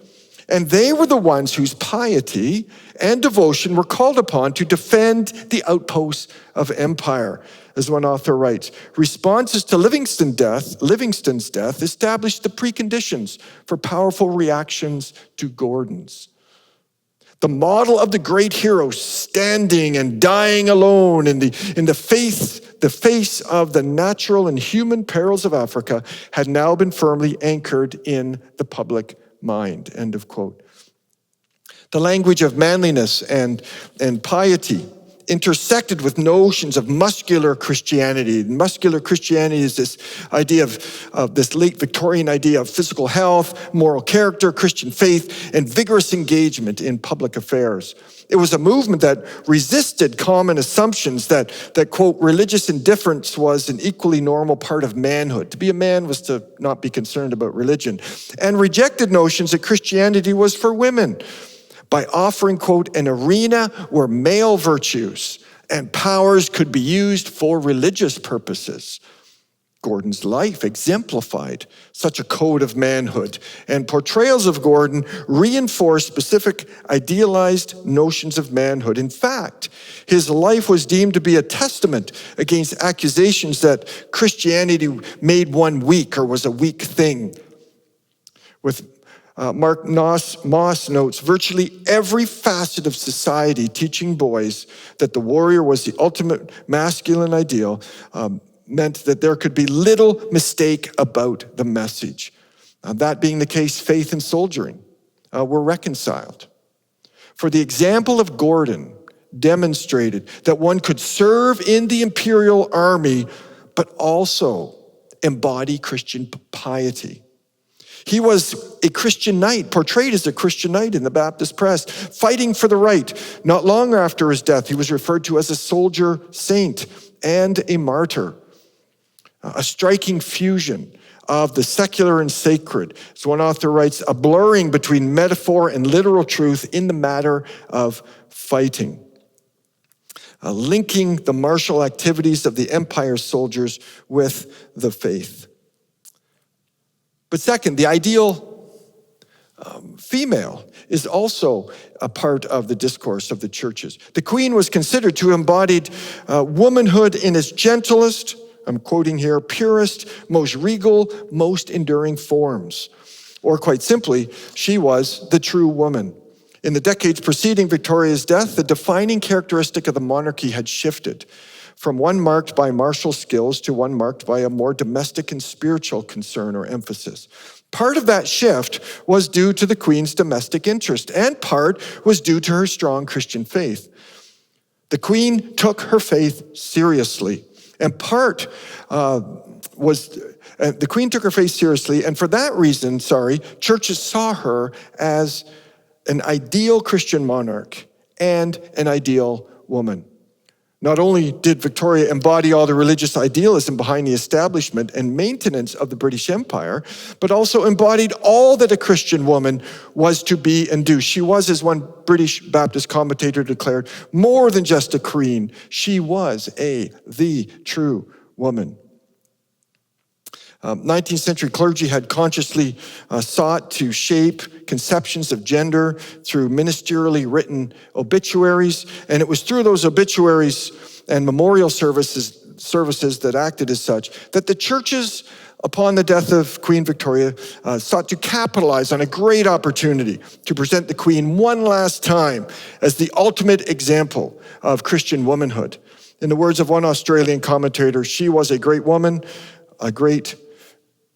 And they were the ones whose piety and devotion were called upon to defend the outposts of empire. As one author writes, responses to Livingston's death established the preconditions for powerful reactions to Gordon's. The model of the great hero standing and dying alone in the face of the natural and human perils of Africa had now been firmly anchored in the public mind, end of quote. The language of manliness and piety intersected with notions of muscular Christianity. Muscular Christianity is this idea of this late Victorian idea of physical health, moral character, Christian faith, and vigorous engagement in public affairs. It was a movement that resisted common assumptions that quote, religious indifference was an equally normal part of manhood. To be a man was to not be concerned about religion, and rejected notions that Christianity was for women, by offering, quote, an arena where male virtues and powers could be used for religious purposes. Gordon's life exemplified such a code of manhood, and portrayals of Gordon reinforced specific idealized notions of manhood. In fact, his life was deemed to be a testament against accusations that Christianity made one weak or was a weak thing. With Mark Moss notes, virtually every facet of society teaching boys that the warrior was the ultimate masculine ideal meant that there could be little mistake about the message. That being the case, faith and soldiering were reconciled. For the example of Gordon demonstrated that one could serve in the imperial army, but also embody Christian piety. He was a Christian knight, portrayed as a Christian knight in the Baptist press, fighting for the right. Not long after his death, he was referred to as a soldier saint and a martyr. A striking fusion of the secular and sacred. As one author writes, a blurring between metaphor and literal truth in the matter of fighting. Linking the martial activities of the empire's soldiers with the faith. But second, the ideal female is also a part of the discourse of the churches. The queen was considered to have embodied womanhood in its gentlest, I'm quoting here, purest, most regal, most enduring forms. Or quite simply, she was the true woman. In the decades preceding Victoria's death, the defining characteristic of the monarchy had shifted from one marked by martial skills to one marked by a more domestic and spiritual concern or emphasis. Part of that shift was due to the Queen's domestic interest, and part was due to her strong Christian faith. The Queen took her faith seriously, and the Queen took her faith seriously, and for that reason, churches saw her as an ideal Christian monarch and an ideal woman. Not only did Victoria embody all the religious idealism behind the establishment and maintenance of the British Empire, but also embodied all that a Christian woman was to be and do. She was, as one British Baptist commentator declared, more than just a queen. She was the true woman. 19th century clergy had consciously sought to shape conceptions of gender through ministerially written obituaries, and it was through those obituaries and memorial services that acted as such that the churches, upon the death of Queen Victoria, sought to capitalize on a great opportunity to present the Queen one last time as the ultimate example of Christian womanhood. In the words of one Australian commentator, she was a great woman, a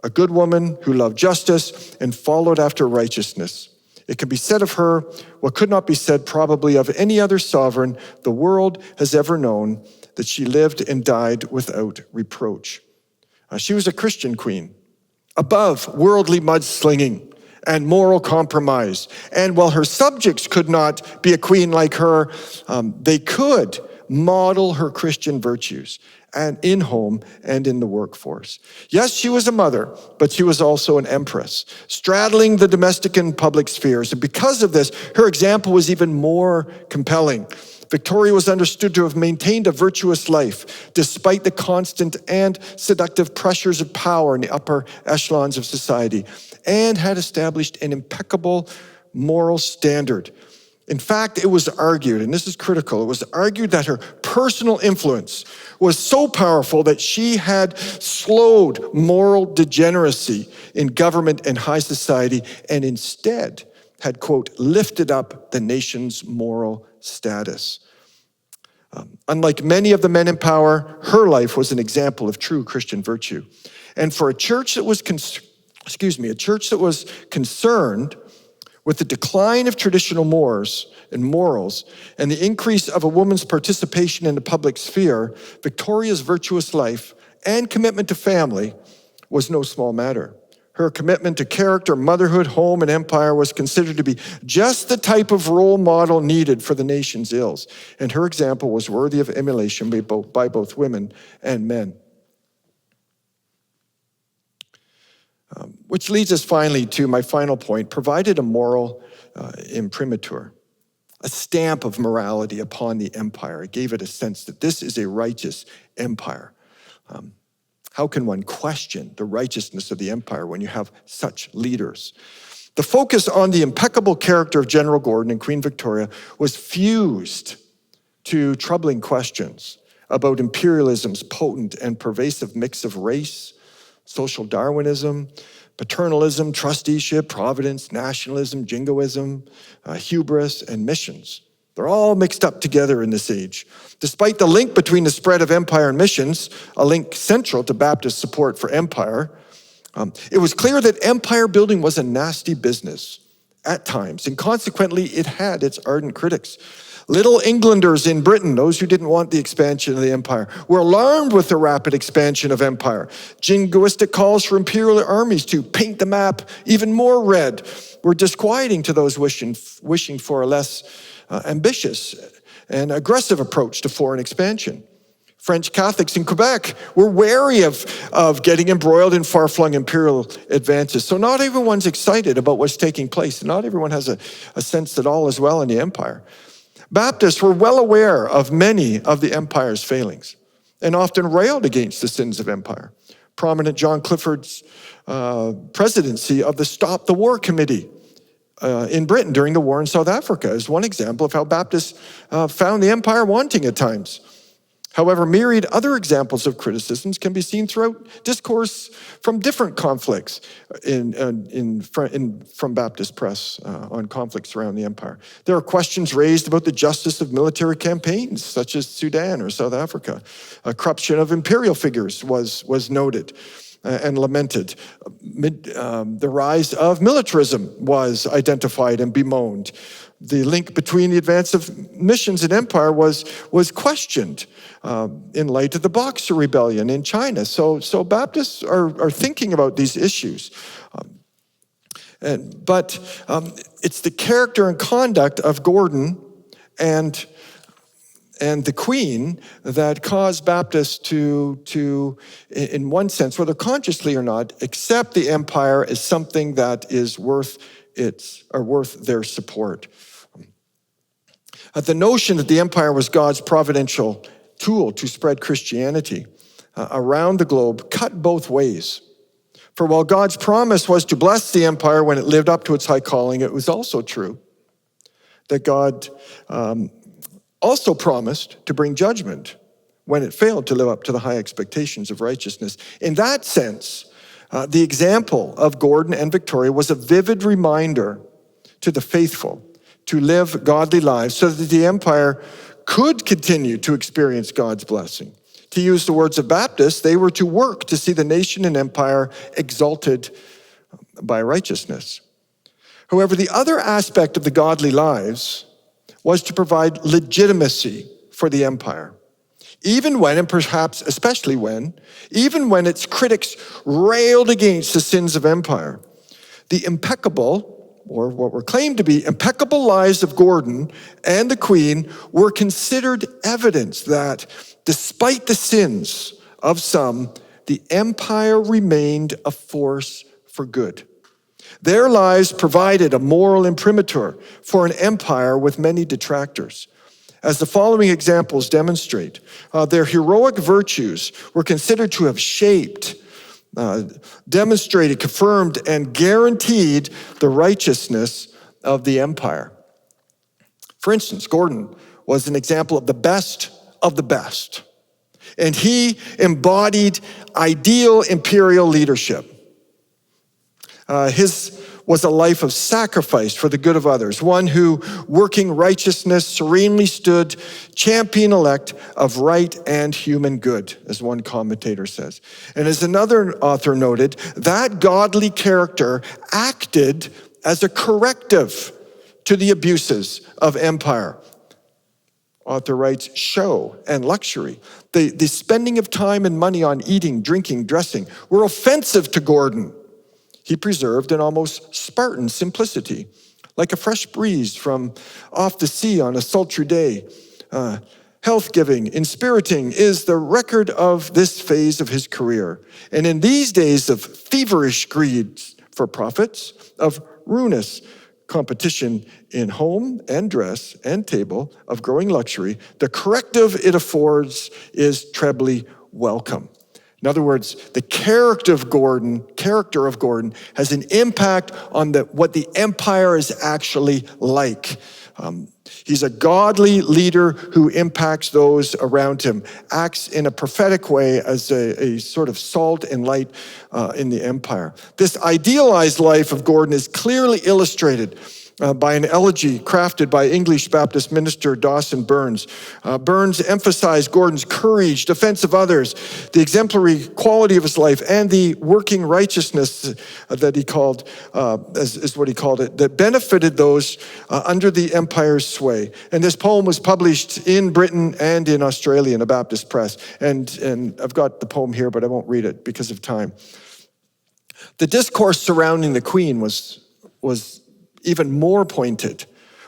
good woman who loved justice and followed after righteousness. It can be said of her what could not be said probably of any other sovereign the world has ever known, that she lived and died without reproach. She was a Christian queen, above worldly mudslinging and moral compromise. And while her subjects could not be a queen like her, they could model her Christian virtues and in home and in the workforce. Yes, she was a mother, but she was also an empress, straddling the domestic and public spheres. And because of this, her example was even more compelling. Victoria was understood to have maintained a virtuous life despite the constant and seductive pressures of power in the upper echelons of society, and had established an impeccable moral standard. In fact, it was argued, and this is critical, it was argued that her personal influence was so powerful that she had slowed moral degeneracy in government and high society, and instead had, quote, lifted up the nation's moral status. Unlike many of the men in power, her life was an example of true Christian virtue. And for a church that was concerned with the decline of traditional morals and the increase of a woman's participation in the public sphere, Victoria's virtuous life and commitment to family was no small matter. Her commitment to character, motherhood, home, and empire was considered to be just the type of role model needed for the nation's ills, and her example was worthy of emulation by both women and men. Which leads us finally to my final point, provided a moral imprimatur, a stamp of morality upon the empire. It gave it a sense that this is a righteous empire. How can one question the righteousness of the empire when you have such leaders? The focus on the impeccable character of General Gordon and Queen Victoria was fused to troubling questions about imperialism's potent and pervasive mix of race, social Darwinism, paternalism, trusteeship, providence, nationalism, jingoism, hubris, and missions. They're all mixed up together in this age. Despite the link between the spread of empire and missions, a link central to Baptist support for empire, it was clear that empire building was a nasty business at times, and consequently, it had its ardent critics. Little Englanders in Britain, those who didn't want the expansion of the empire, were alarmed with the rapid expansion of empire. Jingoistic calls for imperial armies to paint the map even more red were disquieting to those wishing for a less ambitious and aggressive approach to foreign expansion. French Catholics in Quebec were wary of getting embroiled in far-flung imperial advances. So not everyone's excited about what's taking place. Not everyone has a sense that all is well in the empire. Baptists were well aware of many of the empire's failings and often railed against the sins of empire. Prominent John Clifford's presidency of the Stop the War Committee in Britain during the war in South Africa is one example of how Baptists found the empire wanting at times. However, myriad other examples of criticisms can be seen throughout discourse from different conflicts from Baptist press on conflicts around the empire. There are questions raised about the justice of military campaigns, such as Sudan or South Africa. Corruption of imperial figures was noted and lamented. The rise of militarism was identified and bemoaned. The link between the advance of missions and empire was questioned in light of the Boxer Rebellion in China. So Baptists are thinking about these issues. But it's the character and conduct of Gordon and the Queen that caused Baptists to, in one sense, whether consciously or not, accept the empire as something that is worth their support. The notion that the empire was God's providential tool to spread Christianity around the globe cut both ways. For while God's promise was to bless the empire when it lived up to its high calling, it was also true that God also promised to bring judgment when it failed to live up to the high expectations of righteousness. In that sense, the example of Gordon and Victoria was a vivid reminder to the faithful to live godly lives so that the empire could continue to experience God's blessing. To use the words of Baptists, they were to work to see the nation and empire exalted by righteousness. However, the other aspect of the godly lives was to provide legitimacy for the empire. Even when, and perhaps especially when, even when its critics railed against the sins of empire, the impeccable, or what were claimed to be impeccable lives of Gordon and the Queen were considered evidence that, despite the sins of some, the empire remained a force for good. Their lives provided a moral imprimatur for an empire with many detractors. As the following examples demonstrate, their heroic virtues were considered to have shaped, demonstrated, confirmed, and guaranteed the righteousness of the empire. For instance, Gordon was an example of the best, and he embodied ideal imperial leadership. His was a life of sacrifice for the good of others, one who, working righteousness, serenely stood champion-elect of right and human good, as one commentator says. And as another author noted, that godly character acted as a corrective to the abuses of empire. Author writes, show and luxury, the spending of time and money on eating, drinking, dressing, were offensive to Gordon. He preserved an almost Spartan simplicity, like a fresh breeze from off the sea on a sultry day. Health-giving, inspiriting is the record of this phase of his career. And in these days of feverish greed for profits, of ruinous competition in home and dress and table, of growing luxury, the corrective it affords is trebly welcome. In other words, the character of Gordon has an impact on what the empire is actually like. He's a godly leader who impacts those around him, acts in a prophetic way as a sort of salt and light in the empire. This idealized life of Gordon is clearly illustrated by an elegy crafted by English Baptist minister Dawson Burns. Burns emphasized Gordon's courage, defense of others, the exemplary quality of his life, and the working righteousness that he called, is what he called it, that benefited those under the empire's sway. And this poem was published in Britain and in Australia in a Baptist press. And I've got the poem here, but I won't read it because of time. The discourse surrounding the Queen was even more pointed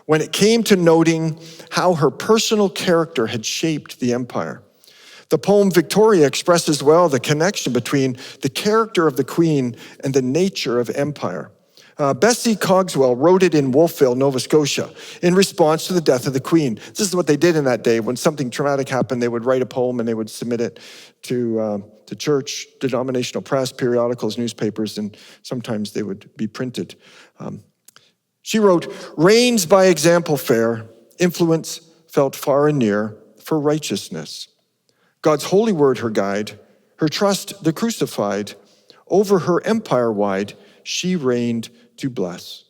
when it came to noting how her personal character had shaped the empire. The poem Victoria expresses well the connection between the character of the Queen and the nature of empire. Bessie Cogswell wrote it in Wolfville, Nova Scotia, in response to the death of the Queen. This is what they did in that day. When something traumatic happened, they would write a poem and they would submit it to church, denominational press, periodicals, newspapers, and sometimes they would be printed. She wrote, "Reigns by example fair, influence felt far and near, for righteousness. God's holy word her guide, her trust the crucified. Over her empire wide, she reigned to bless.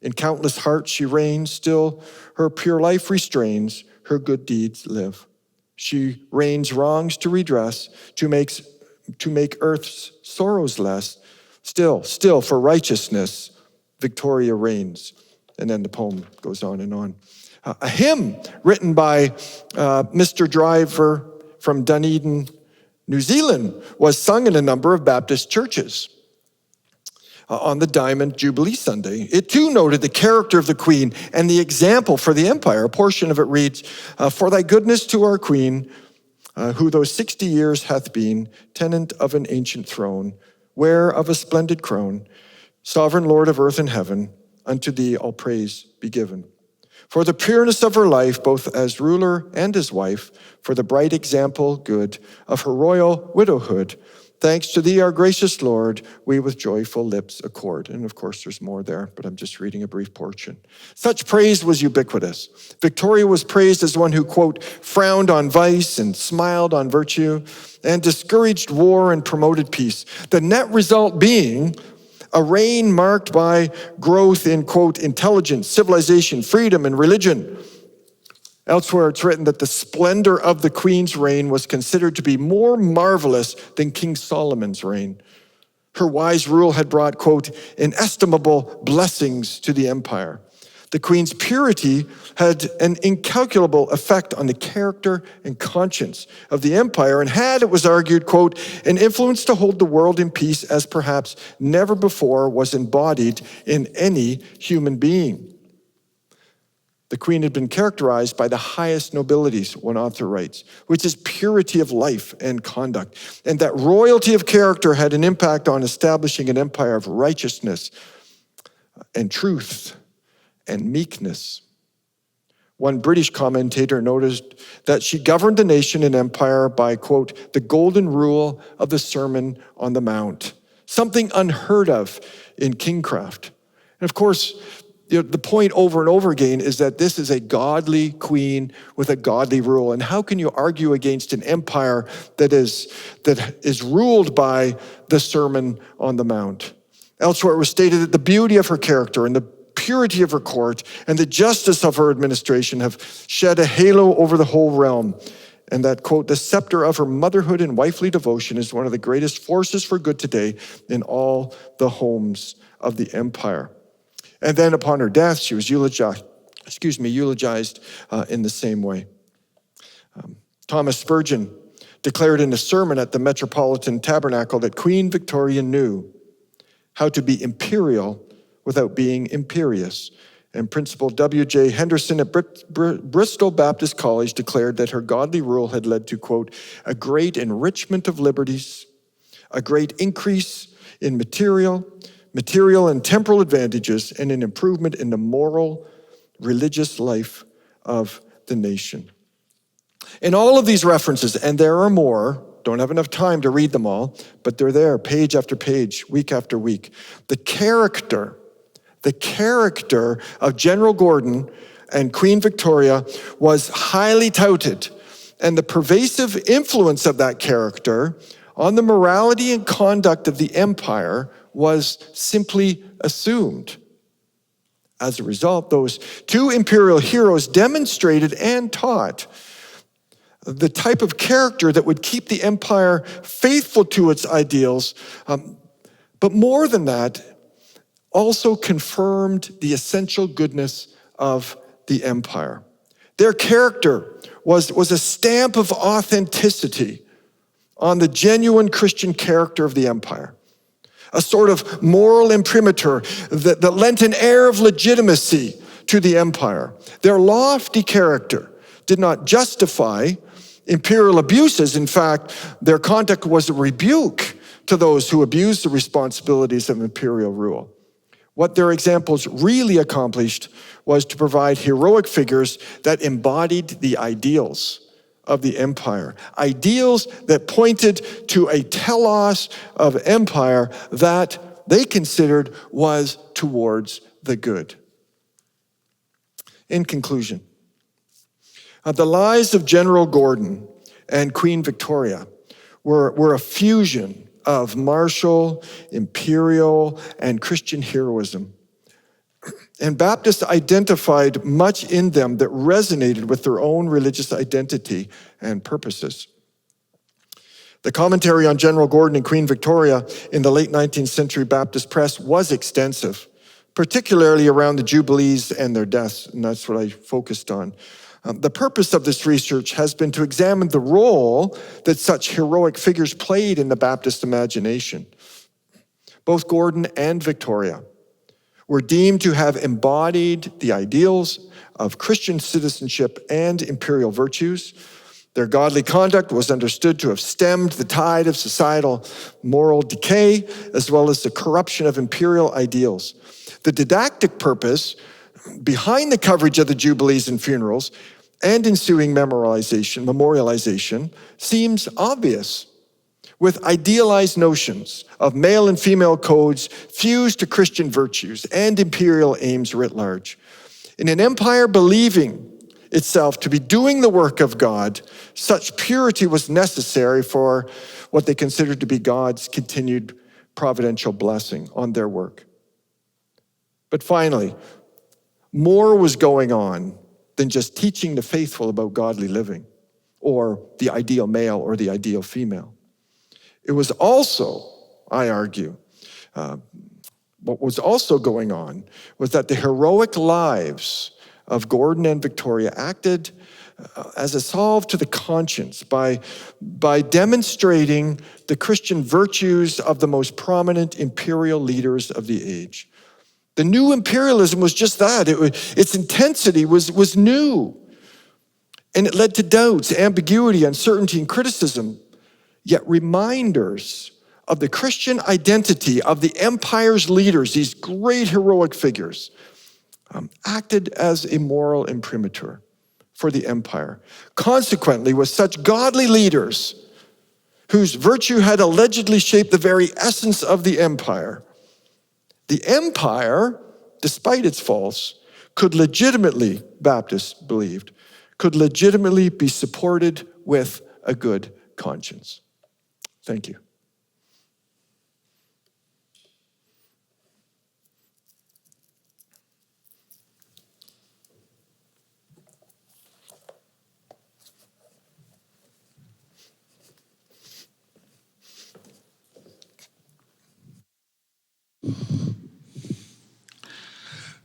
In countless hearts she reigns, still her pure life restrains, her good deeds live. She reigns wrongs to redress, to make earth's sorrows less. Still for righteousness, Victoria reigns." And then the poem goes on and on. A hymn written by Mr. Driver from Dunedin, New Zealand, was sung in a number of Baptist churches on the Diamond Jubilee Sunday. It too noted the character of the Queen and the example for the empire. A portion of it reads, "For thy goodness to our Queen, who those 60 years hath been, tenant of an ancient throne, wearer of a splendid crown, sovereign Lord of earth and heaven, unto thee all praise be given. For the pureness of her life, both as ruler and as wife, for the bright example good of her royal widowhood, thanks to thee, our gracious Lord, we with joyful lips accord." And of course, there's more there, but I'm just reading a brief portion. Such praise was ubiquitous. Victoria was praised as one who, quote, "frowned on vice and smiled on virtue, and discouraged war and promoted peace." The net result being a reign marked by growth in, quote, "intelligence, civilization, freedom, and religion." Elsewhere, it's written that the splendor of the Queen's reign was considered to be more marvelous than King Solomon's reign. Her wise rule had brought, quote, "inestimable blessings to the empire." The Queen's purity had an incalculable effect on the character and conscience of the empire and had, it was argued, quote, "an influence to hold the world in peace as perhaps never before was embodied in any human being." The Queen had been characterized by the highest nobilities, one author writes, which is purity of life and conduct. And that royalty of character had an impact on establishing an empire of righteousness and truth and meekness. One British commentator noticed that she governed the nation and empire by, quote, "the golden rule of the Sermon on the Mount," something unheard of in kingcraft. And of course, the point over and over again is that this is a godly queen with a godly rule. And how can you argue against an empire that is ruled by the Sermon on the Mount? Elsewhere, it was stated that the beauty of her character and the purity of her court and the justice of her administration have shed a halo over the whole realm. And that, quote, "the scepter of her motherhood and wifely devotion is one of the greatest forces for good today in all the homes of the empire." And then upon her death, she was eulogized in the same way. Thomas Spurgeon declared in a sermon at the Metropolitan Tabernacle that Queen Victoria knew how to be imperial without being imperious. And Principal W.J. Henderson at Bristol Baptist College declared that her godly rule had led to, quote, "a great enrichment of liberties, a great increase in material and temporal advantages, and an improvement in the moral, religious life of the nation." In all of these references, and there are more, don't have enough time to read them all, but they're there page after page, week after week. The character of General Gordon and Queen Victoria was highly touted, and the pervasive influence of that character on the morality and conduct of the empire was simply assumed. As a result, those two imperial heroes demonstrated and taught the type of character that would keep the empire faithful to its ideals, but more than that, also confirmed the essential goodness of the empire. Their character was a stamp of authenticity on the genuine Christian character of the empire, a sort of moral imprimatur that lent an air of legitimacy to the empire. Their lofty character did not justify imperial abuses. In fact, their conduct was a rebuke to those who abused the responsibilities of imperial rule. What their examples really accomplished was to provide heroic figures that embodied the ideals of the empire, ideals that pointed to a telos of empire that they considered was towards the good. In conclusion, the lives of General Gordon and Queen Victoria were a fusion of martial, imperial, and Christian heroism. And Baptists identified much in them that resonated with their own religious identity and purposes. The commentary on General Gordon and Queen Victoria in the late 19th century Baptist press was extensive, particularly around the Jubilees and their deaths, and that's what I focused on. The purpose of this research has been to examine the role that such heroic figures played in the Baptist imagination. Both Gordon and Victoria were deemed to have embodied the ideals of Christian citizenship and imperial virtues. Their godly conduct was understood to have stemmed the tide of societal moral decay, as well as the corruption of imperial ideals. The didactic purpose behind the coverage of the Jubilees and funerals and ensuing memorialization seems obvious, with idealized notions of male and female codes fused to Christian virtues and imperial aims writ large. In an empire believing itself to be doing the work of God, such purity was necessary for what they considered to be God's continued providential blessing on their work. But finally, more was going on than just teaching the faithful about godly living or the ideal male or the ideal female. It was also, I argue, what was also going on was that the heroic lives of Gordon and Victoria acted as a salve to the conscience by demonstrating the Christian virtues of the most prominent imperial leaders of the age. The new imperialism was just that. Its intensity was new. And it led to doubts, ambiguity, uncertainty, and criticism. Yet reminders of the Christian identity of the empire's leaders, these great heroic figures, acted as a moral imprimatur for the empire. Consequently, with such godly leaders whose virtue had allegedly shaped the very essence of the empire, despite its faults, could legitimately, Baptists believed, could legitimately be supported with a good conscience. Thank you.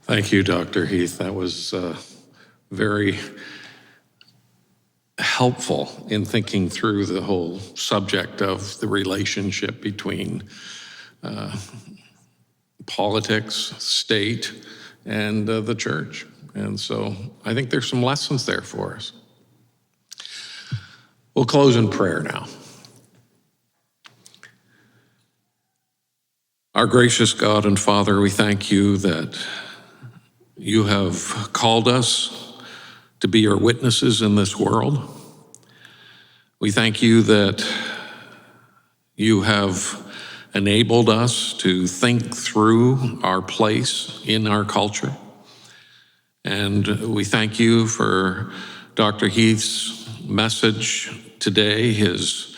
Thank you, Dr. Heath. That was very helpful in thinking through the whole subject of the relationship between politics, state, and the church. And so I think there's some lessons there for us. We'll close in prayer now. Our gracious God and Father, we thank you that you have called us to be your witnesses in this world. We thank you that you have enabled us to think through our place in our culture. And we thank you for Dr. Heath's message today, his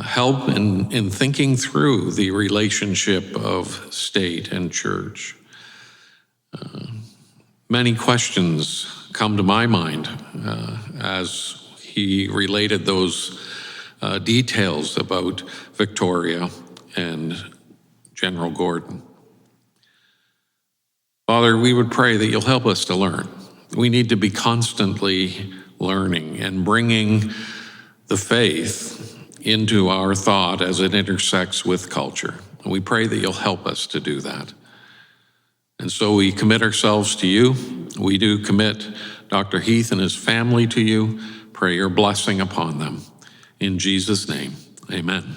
help in thinking through the relationship of state and church. Many questions come to my mind as he related those details about Victoria and General Gordon. Father, we would pray that you'll help us to learn. We need to be constantly learning and bringing the faith into our thought as it intersects with culture. And we pray that you'll help us to do that. And so we commit ourselves to you. We do commit Dr. Heath and his family to you. Pray your blessing upon them. In Jesus' name, amen.